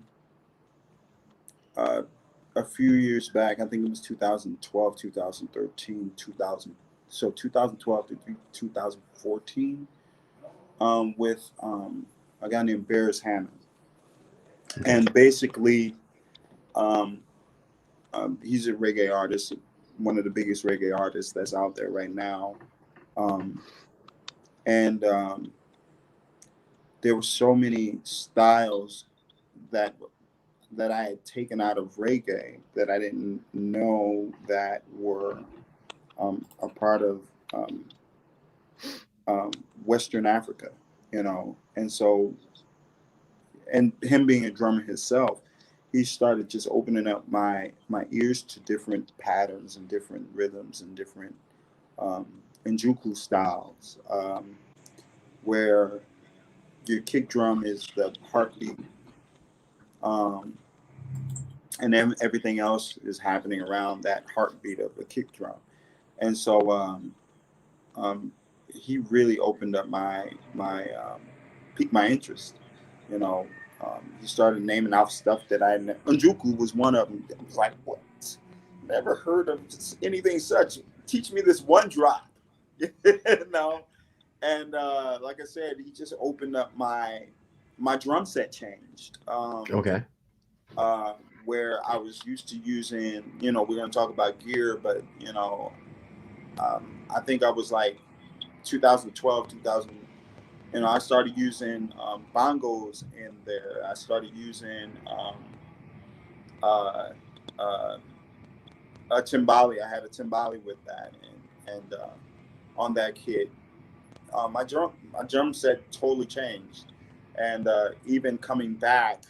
few years back. I think it was 2012, 2013, 2012 to 2014 with a guy named Berris Hammond. Okay. And basically, he's a reggae artist, one of the biggest reggae artists that's out there right now. There were so many styles that I had taken out of reggae that I didn't know that were a part of Western Africa, you know. And so, and him being a drummer himself, he started just opening up my ears to different patterns and different rhythms and different Njuku styles, where your kick drum is the heartbeat, and then everything else is happening around that heartbeat of the kick drum. And so he really opened up piqued my interest, you know. He started naming out stuff that Njuku was one of them. I was like, what? Never heard of anything such. Teach me this one drop, you know. And like I said, he just opened up my drum set changed. Okay. Where I was used to using, we're going to talk about gear, but I think I was like 2012, 2000. I started using bongos in there. I started using uh, uh, a timbali. I had a timbali with that, and on that kit, my drum set totally changed, and even coming back,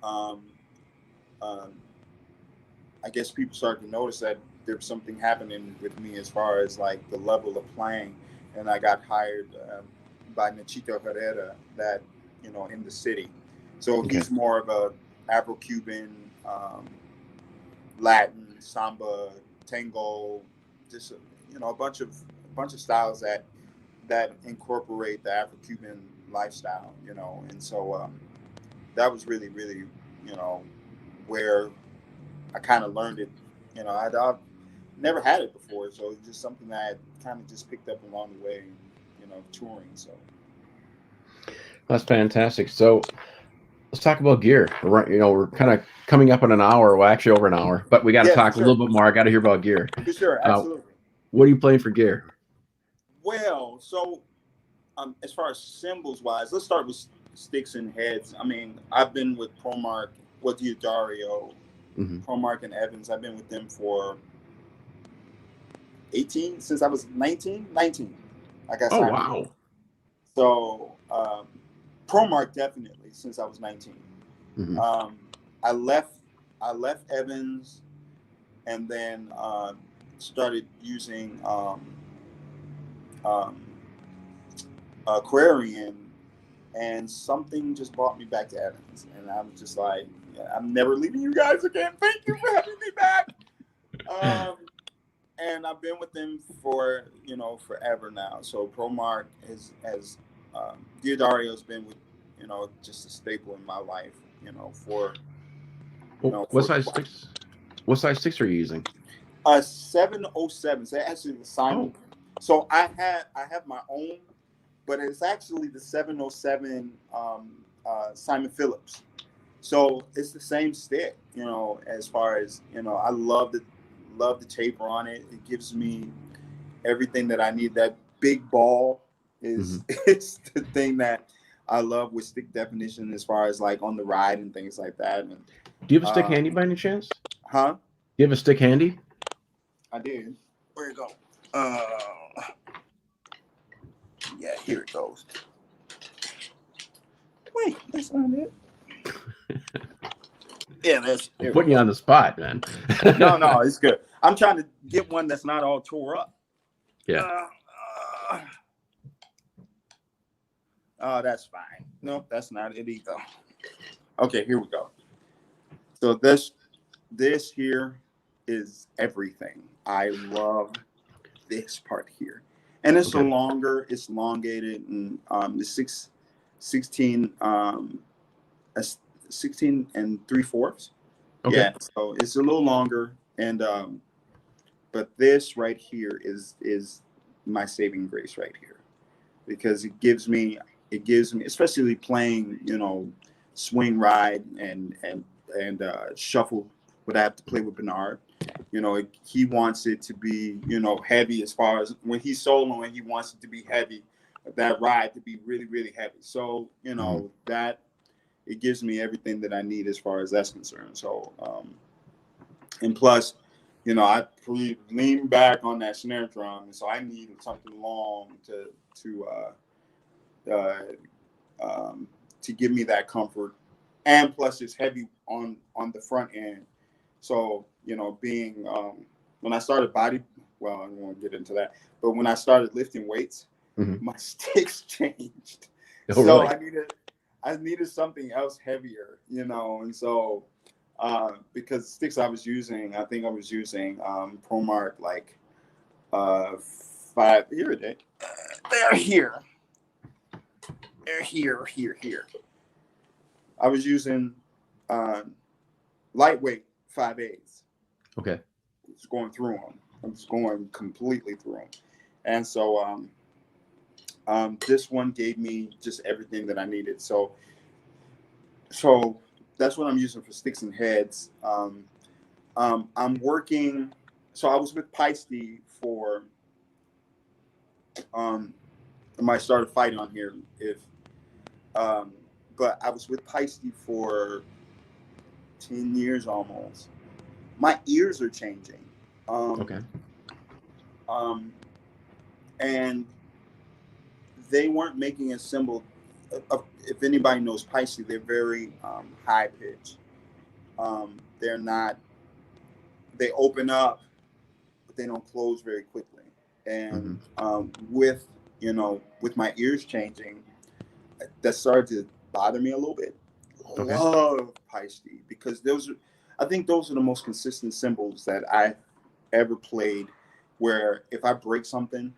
um, um, I guess people started to notice that there was something happening with me as far as like the level of playing, and I got hired by Nachito Herrera, that in the city. So Okay. he's more of a Afro-Cuban, Latin, samba, tango, just a bunch of styles that incorporate the Afro-Cuban lifestyle, and so that was really, really, where I kind of learned it. I've never had it before, so it's just something that I kind of just picked up along the way, touring. So That's fantastic. So let's talk about gear. We're kind of coming up on an hour. Well, actually over an hour, but we got to talk a little bit more. I got to hear about gear. For sure, absolutely. What are you playing for gear? Well, so as far as cymbals wise, let's start with sticks and heads. I mean, I've been with Promark, Dario, Promark and Evans. I've been with them for 18 since I was 19. I got signed. Wow. So Promark definitely since I was 19. I left Evans, and then started using Aquarian, and something just brought me back to Evans, and I was just like, I'm never leaving you guys again. Thank you for having me back. And I've been with them for forever now. So Promark has Diodario's been with just a staple in my life. What size sticks? What size sticks are you using? 707. So actually the Simon. So I have my own, but it's actually the 707 Simon Phillips. So it's the same stick, as far as I love the taper on it. It gives me everything that I need. That big ball is it's the thing that I love with stick definition, as far as like on the ride and things like that. And do you have a stick handy by any chance? Huh? Do you have a stick handy? I did. Where'd it go? Yeah, here it goes. Wait, that's not it. Yeah, that's. I'm putting you on the spot, man. No, it's good. I'm trying to get one that's not all tore up. Yeah. Oh, that's fine. Nope, that's not it either. Okay, here we go. So this here is everything. I love this part here, and it's it's elongated, and the 16 and 3/4. Okay. Yeah, so it's a little longer, and but this right here is my saving grace right here, because it gives me, especially playing swing ride and shuffle, what I have to play with Bernard. He wants it to be heavy, as far as when he's soloing, he wants it to be heavy, that ride to be really, really heavy. So that it gives me everything that I need as far as that's concerned. So and plus I lean back on that snare drum, so I needed something long to give me that comfort, and plus it's heavy on the front end. So being when I started I don't want to get into that, but when I started lifting weights, my sticks changed. So really? I needed something else heavier, and so because the sticks I was using, I think I was using Promark like 5 here. They're here. They're here. I was using lightweight 5/8. Okay. It's going through them. I'm just going completely through them, and so This one gave me just everything that I needed. So that's what I'm using for sticks and heads. I'm working. So I was with Peisty for. I might start a fight on here if. But I was with Peisty for 10 years almost. My ears are changing. Okay. And they weren't making a symbol. If anybody knows Peisty, they're very high pitched. They're not. They open up, but they don't close very quickly. And with my ears changing, that started to bother me a little bit. Okay. Love Peisty because I think those are the most consistent cymbals that I ever played. Where if I break something,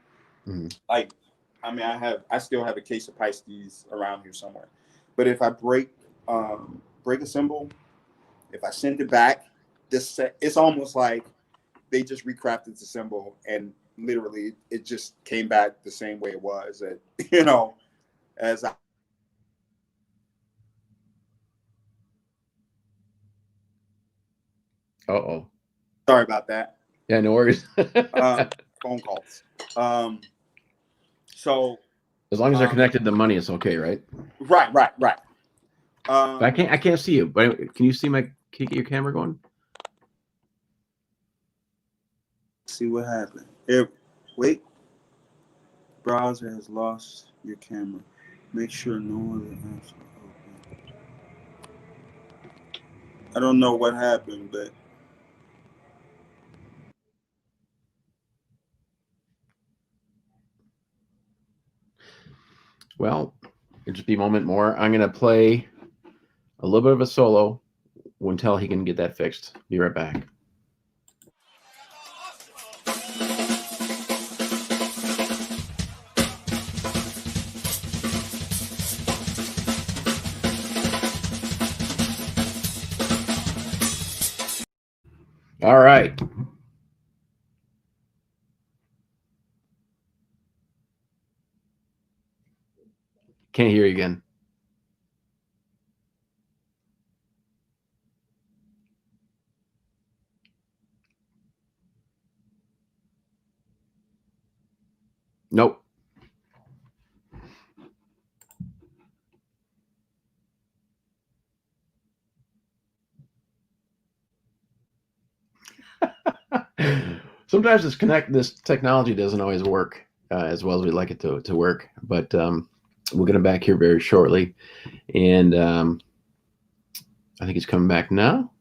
I still have a case of Peisties around here somewhere. But if I break a cymbal, if I send it back, it's almost like they just recrafted the cymbal and literally it just came back the same way it was. As I. Uh-oh. Sorry about that. Yeah, no worries. Phone calls. So as long as they're connected to money, it's okay, right? Right. But I can't see you. But can you see can you get your camera going? See what happened. Wait. Browser has lost your camera. Make sure no other apps are open. I don't know what happened, but well, it'll just be a moment more. I'm gonna play a little bit of a solo until he can get that fixed. Be right back. All right. Can't hear you again. Nope. Sometimes this technology doesn't always work as well as we'd like it to work, but we'll get him back here very shortly. And I think he's coming back now.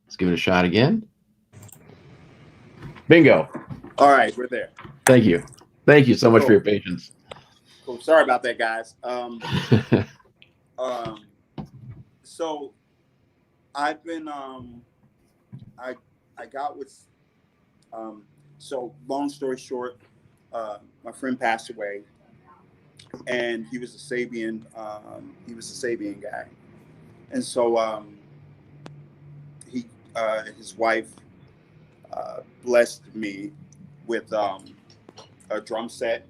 Let's give it a shot again. Bingo. all right, we're there. Thank you. Thank you so much for your patience. Cool. Sorry about that, guys. So I've been I got with so long story short, my friend passed away and he was a Sabian guy. And so his wife blessed me with a drum set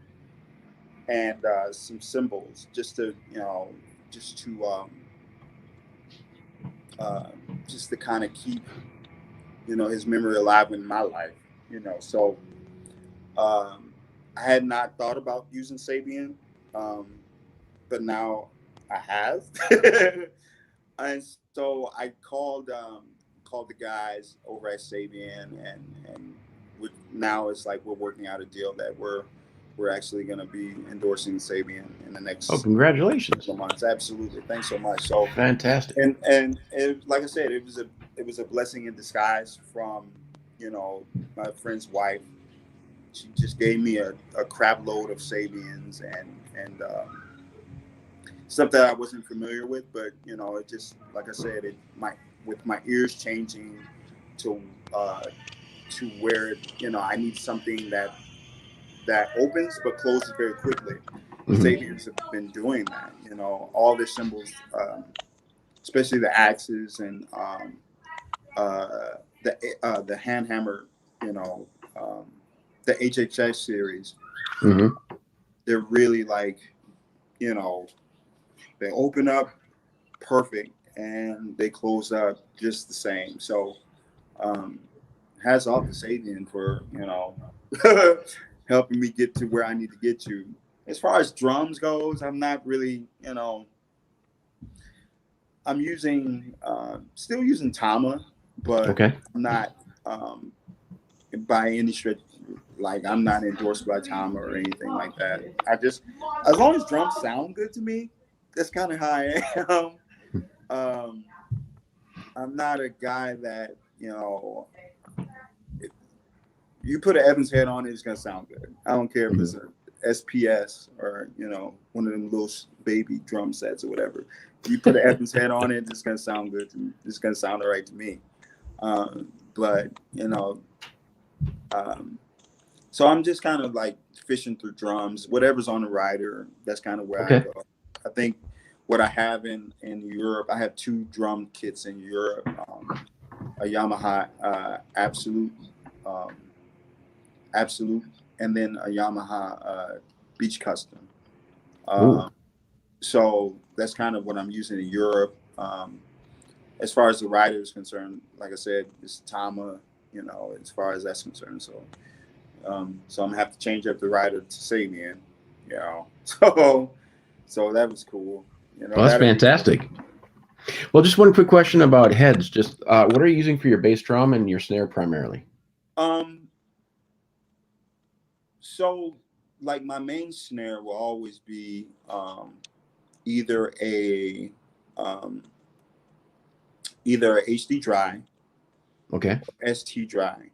and some cymbals just to kind of keep his memory alive in my life. So I had not thought about using Sabian, but now I have. And so I called the guys over at Sabian, and now it's like we're working out a deal that we're actually going to be endorsing Sabian in the next. Oh, congratulations! Couple months. Absolutely, thanks so much. So fantastic. And like I said, it was a blessing in disguise from my friend's wife. She just gave me a crap load of Sabians and stuff that I wasn't familiar with, but it just, like I said, with my ears changing to where I need something that opens but closes very quickly. Sabians have been doing that. All their cymbals, especially the axes and the hand hammer, the HHS series. they're really like, you know, they open up perfect and they close up just the same. So hats off to Sabian for, you know, helping me get to where I need to get to. As far as drums goes, I'm not really, you know, I'm using still using Tama, but Okay. I'm not by any stretch, like I'm not endorsed by Tama or anything like that. I just, as long as drums sound good to me, that's kind of how I am. I'm not a guy that, you know, if you put an Evans head on it, it's gonna sound good. I don't care if it's a SPS or, you know, one of them little baby drum sets or whatever. If you put an Evans head on it, it's gonna sound good to me. It's gonna sound all right to me. But you know, so I'm just kind of like fishing through drums, whatever's on the rider. That's kind of where I go. I think what I have in Europe, I have 2 drum kits in Europe, a Yamaha Absolute, and then a Yamaha Beach Custom. So that's kind of what I'm using in Europe. As far as the rider is concerned, like I said, it's Tama, you know, as far as that's concerned. So I'm gonna have to change up the rider to Sabian, you know. So that was cool. You know, well, that's fantastic. Well, just one quick question about heads. Just what are you using for your bass drum and your snare primarily? So like my main snare will always be either a HD dry, Okay, or ST dry.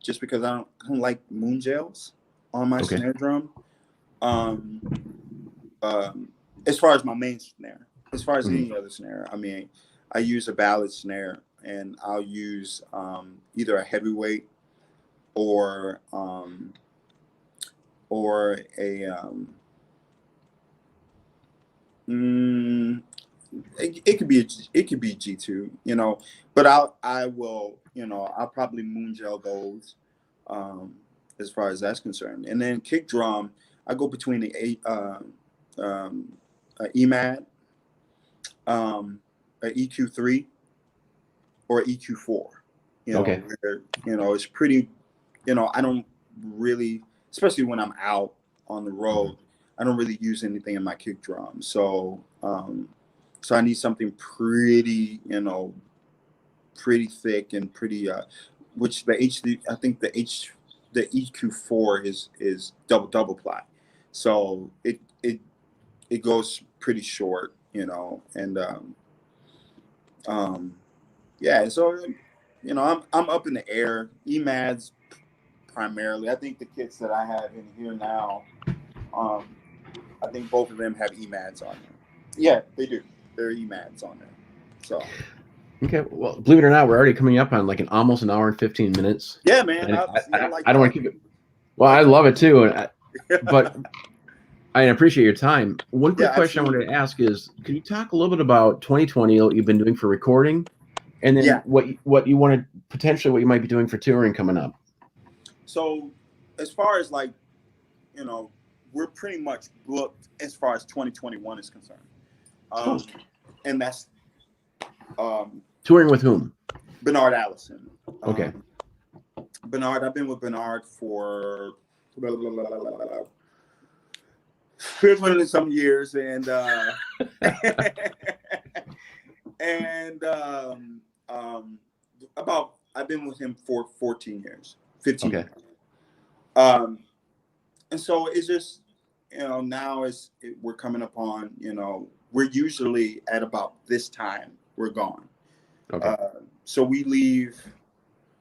Just because I don't like moon gels on my snare drum. As far as my main snare, as far as any other snare, I mean, I use a ballad snare, and I'll use either a heavyweight or a it could be G2, you know, but I will, you know, I'll probably moon gel those as far as that's concerned. And then kick drum, I go between the EMAD, a EQ3, or EQ4. You know, where, you know, it's pretty, you know, I don't really, especially when I'm out on the road, I don't really use anything in my kick drum. So so I need something pretty, you know, pretty thick and pretty which the HD, I think the EQ4 is double ply. So it goes pretty short, you know, and yeah, so you know, I'm up in the air. EMADs primarily. I think the kits that I have in here now, I think both of them have EMADs on them. Yeah, they do. There are EMADs on there. So okay. Well, believe it or not, we're already coming up on like almost an hour and 15 minutes. Yeah, man. I don't want to keep it. Well, I love it too, but I appreciate your time. One quick question I wanted to ask is, can you talk a little bit about 2020, what you've been doing for recording, and then what you want to potentially, what you might be doing for touring coming up? So as far as like, you know, we're pretty much booked as far as 2021 is concerned. And that's touring with whom? Bernard Allison. Okay. Bernard, I've been with Bernard for 20 some years, and about, I've been with him for 14 years, 15 years. And so it's just, you know, now we're coming upon, you know, we're usually at about this time we're gone. So we leave,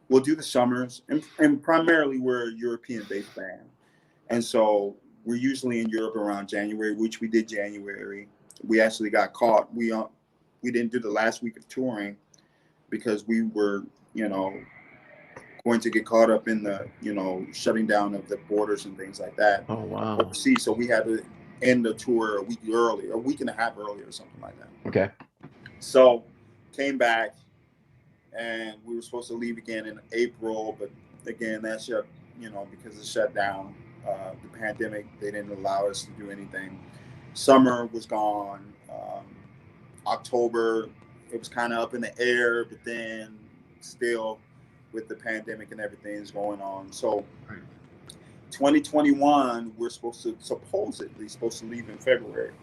we'll do the summers, and primarily we're a European-based band. And so we're usually in Europe around January, which we did January. We actually got caught. We didn't do the last week of touring because we were, you know, going to get caught up in the, you know, shutting down of the borders and things like that. Oh, wow. Overseas. So we had to end the tour a week early, a week and a half earlier or something like that. Okay. So came back, and we were supposed to leave again in April, but again, that shut, you know, because it shut down. the pandemic, they didn't allow us to do anything. Summer was gone. October, it was kind of up in the air, but then still with the pandemic and everything is going on. So 2021, we're supposedly supposed to leave in February.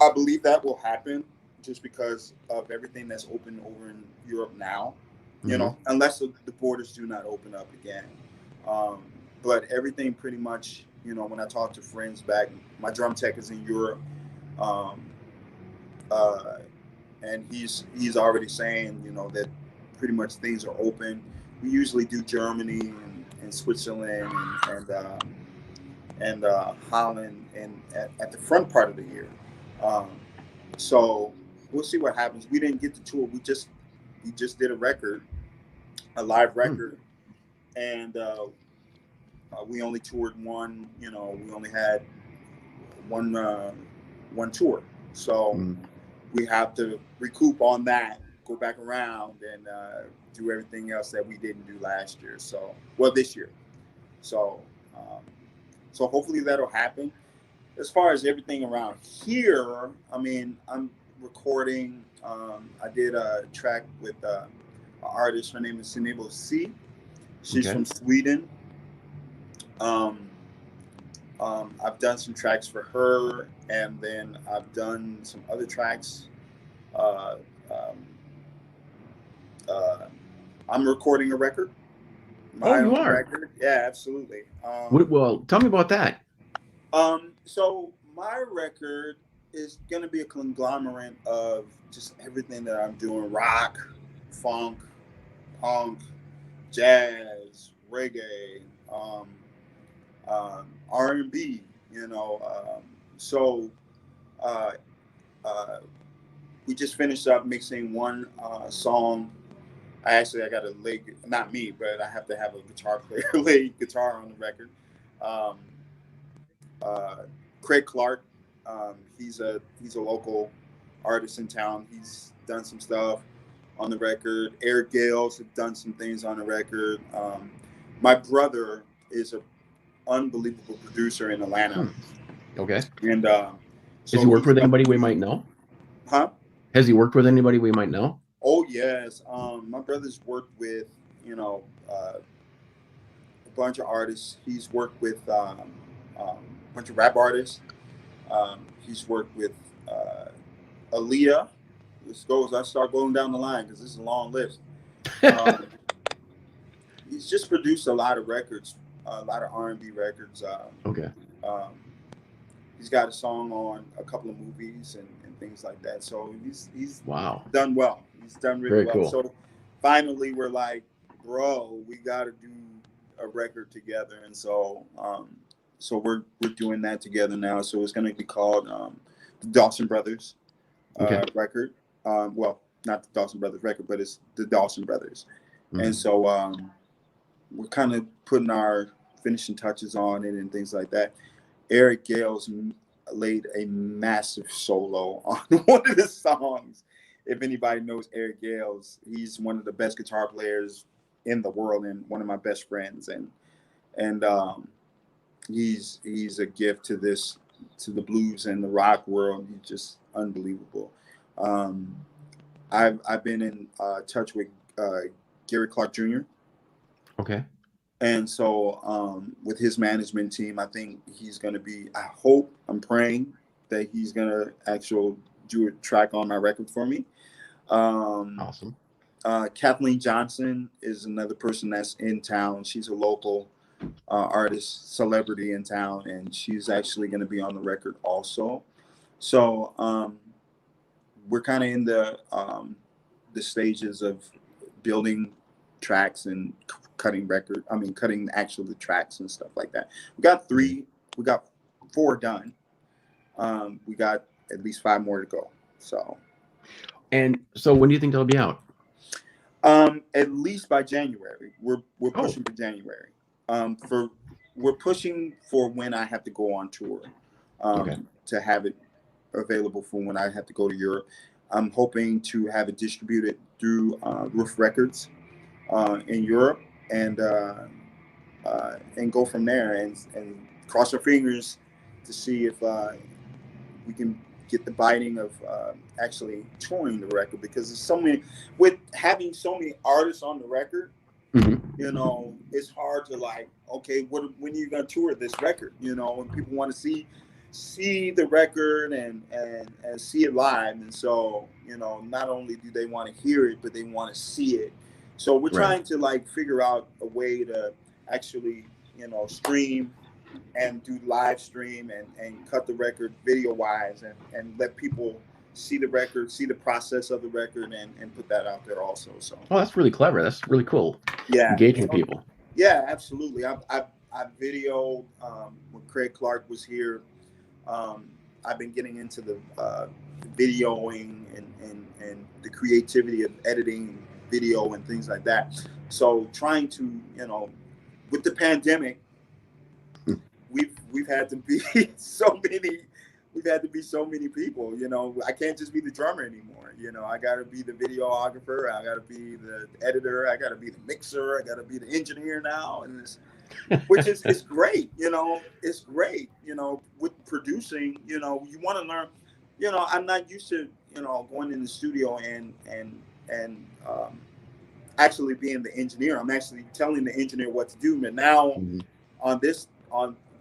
I believe that will happen just because of everything that's open over in Europe now, you know, unless the borders do not open up again. But everything pretty much, you know, when I talk to friends back, my drum tech is in Europe. And he's already saying, you know, that pretty much things are open. We usually do Germany and Switzerland and Holland and at the front part of the year. So we'll see what happens. We didn't get to tour. We just did a live record, and we only toured one. You know, we only had one tour. So we have to recoup on that, go back around, and do everything else that we didn't do last year. So, well, this year. So, so hopefully that'll happen. As far as everything around here, I mean, I'm recording. I did a track with an artist. Her name is Sunniva C. She's from Sweden. I've done some tracks for her, and then I've done some other tracks. I'm recording a record. My you own are? record. Yeah, absolutely. Well, tell me about that. So my record is going to be a conglomerate of just everything that I'm doing: rock, funk, punk, jazz, reggae, R&B. You know, we just finished up mixing one song. I got to lay, not me, but I have to have a guitar player lay guitar on the record. Craig Clark, he's a local artist in town. He's done some stuff on the record. Eric Gales have done some things on the record. My brother is an unbelievable producer in Atlanta. Okay. And has he worked with anybody we might know? Huh? Has he worked with anybody we might know? Oh yes. My brother's worked with, you know, a bunch of artists. He's worked with a bunch of rap artists. He's worked with Aaliyah. I start going down the line because this is a long list. He's just produced a lot of records, a lot of R&B records. He's got a song on a couple of movies and things like that. So he's done well. He's done really well. Cool. So finally, we're like, bro, we got to do a record together. And so so we're doing that together now. So it's going to be called the Dawson Brothers record. Well, not the Dawson Brothers record, but it's the Dawson Brothers. And so we're kind of putting our finishing touches on it and things like that. Eric Gales laid a massive solo on one of the songs. If anybody knows Eric Gales, he's one of the best guitar players in the world and one of my best friends. And he's a gift to the blues and the rock world. He's just unbelievable. I've been in touch with Gary Clark Jr. Okay. And so with his management team, I think he's going to be, I'm praying that he's going to actually do a track on my record for me. Awesome. Kathleen Johnson is another person that's in town. She's a local artist, celebrity in town, and she's actually going to be on the record also. So we're kind of in the stages of building tracks and cutting actually the tracks and stuff like that. We got 4 done. We got at least 5 more to go. So when do you think they'll be out? At least by January. We're pushing for January. We're pushing for when I have to go on tour. To have it available for when I have to go to Europe. I'm hoping to have it distributed through Roof Records in Europe, and and go from there, and cross our fingers to see if we can get the biting of actually touring the record, because there's so many, with having so many artists on the record. You know, it's hard to like, okay, when are you gonna tour this record? You know, when people want to see the record and see it live, and so, you know, not only do they want to hear it, but they want to see it. So we're trying to like figure out a way to actually, you know, stream and do live stream and cut the record video wise, and let people see the record, see the process of the record, and put that out there also. So that's really clever. That's really cool. Yeah, engaging people. Yeah, absolutely. I've videoed when Craig Clark was here. I've been getting into the videoing and the creativity of editing video and things like that. So trying to, you know, with the pandemic, we've had to be so many people. You know, I can't just be the drummer anymore. You know, I got to be the videographer, I got to be the editor, I got to be the mixer, I got to be the engineer now, and which is it's great. You know, it's great. You know, with producing, you know, you want to learn. You know, I'm not used to, you know, going in the studio and actually being the engineer. I'm actually telling the engineer what to do. And now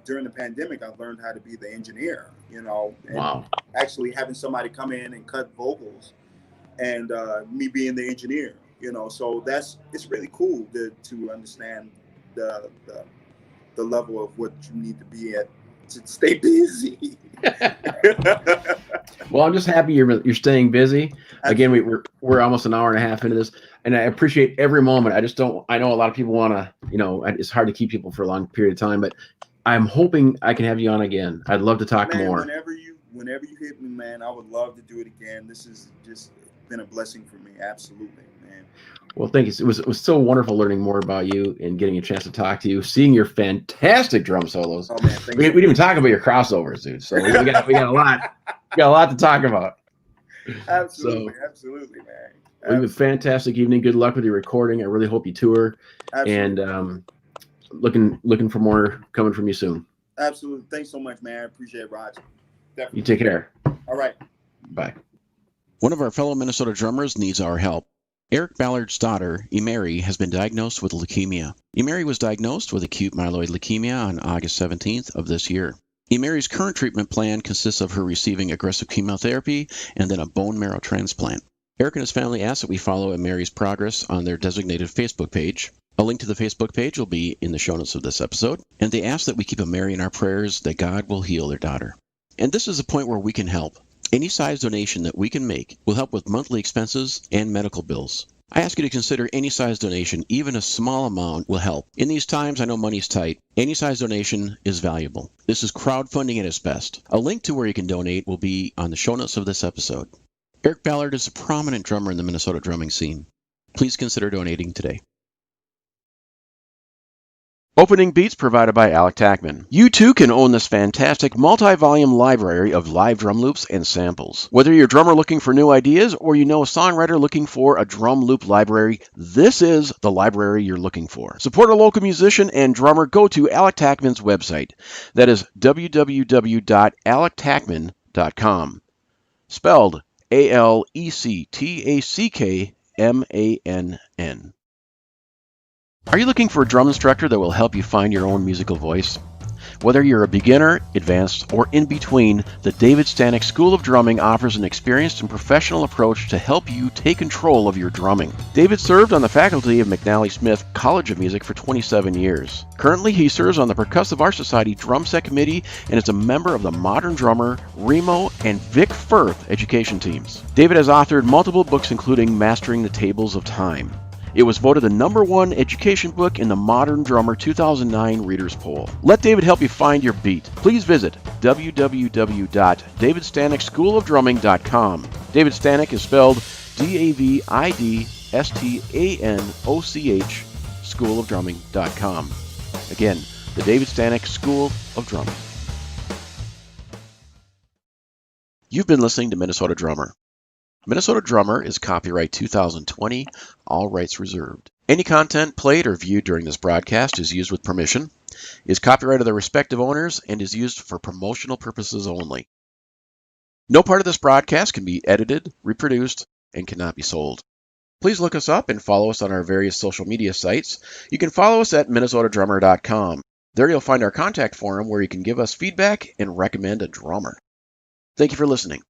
during the pandemic, I've learned how to be the engineer, you know, and actually having somebody come in and cut vocals, and me being the engineer, you know. So it's really cool to understand the level of what you need to be at to stay busy. Well, I'm just happy you're staying busy. Again, we're almost an hour and a half into this, and I appreciate every moment. I know a lot of people want to, you know, it's hard to keep people for a long period of time, but I'm hoping I can have you on again. I'd love to talk more. Whenever you hit me, man, I would love to do it again. This has just been a blessing for me. Absolutely, man. Well, thank you. It was so wonderful learning more about you and getting a chance to talk to you, seeing your fantastic drum solos. Oh man, we didn't even talk about your crossovers, dude. So we got a lot to talk about. Absolutely, man. We have a fantastic evening. Good luck with your recording. I really hope you tour. Absolutely. And looking for more coming from you soon. Absolutely. Thanks so much, man. I appreciate it, Roger. Definitely. You take care. All right. Bye. One of our fellow Minnesota drummers needs our help. Eric Ballard's daughter, Emery, has been diagnosed with leukemia. Emery was diagnosed with acute myeloid leukemia on August 17th of this year. Emery's current treatment plan consists of her receiving aggressive chemotherapy and then a bone marrow transplant. Eric and his family ask that we follow Emery's progress on their designated Facebook page. A link to the Facebook page will be in the show notes of this episode, and they ask that we keep Emery in our prayers that God will heal their daughter. And this is a point where we can help. Any size donation that we can make will help with monthly expenses and medical bills. I ask you to consider any size donation, even a small amount will help. In these times, I know money's tight. Any size donation is valuable. This is crowdfunding at its best. A link to where you can donate will be on the show notes of this episode. Eric Ballard is a prominent drummer in the Minnesota drumming scene. Please consider donating today. Opening beats provided by Alec Tackman. You too can own this fantastic multi-volume library of live drum loops and samples. Whether you're a drummer looking for new ideas or you know a songwriter looking for a drum loop library, this is the library you're looking for. Support a local musician and drummer. Go to Alec Tackman's website. That is www.alectackman.com. Spelled ALECTACKMANN. Are you looking for a drum instructor that will help you find your own musical voice? Whether you're a beginner, advanced, or in between, the David Stanek School of Drumming offers an experienced and professional approach to help you take control of your drumming. David served on the faculty of McNally Smith College of Music for 27 years. Currently, he serves on the Percussive Arts Society Drum Set Committee and is a member of the Modern Drummer, Remo, and Vic Firth education teams. David has authored multiple books including Mastering the Tables of Time. It was voted the #1 education book in the Modern Drummer 2009 Readers Poll. Let David help you find your beat. Please visit www.davidstanekschoolofdrumming.com. David Stanek is spelled DAVIDSTANOCH, schoolofdrumming.com. Again, the David Stanek School of Drumming. You've been listening to Minnesota Drummer. Minnesota Drummer is copyright 2020, all rights reserved. Any content played or viewed during this broadcast is used with permission, is copyright of the respective owners, and is used for promotional purposes only. No part of this broadcast can be edited, reproduced, and cannot be sold. Please look us up and follow us on our various social media sites. You can follow us at minnesotadrummer.com. There you'll find our contact forum where you can give us feedback and recommend a drummer. Thank you for listening.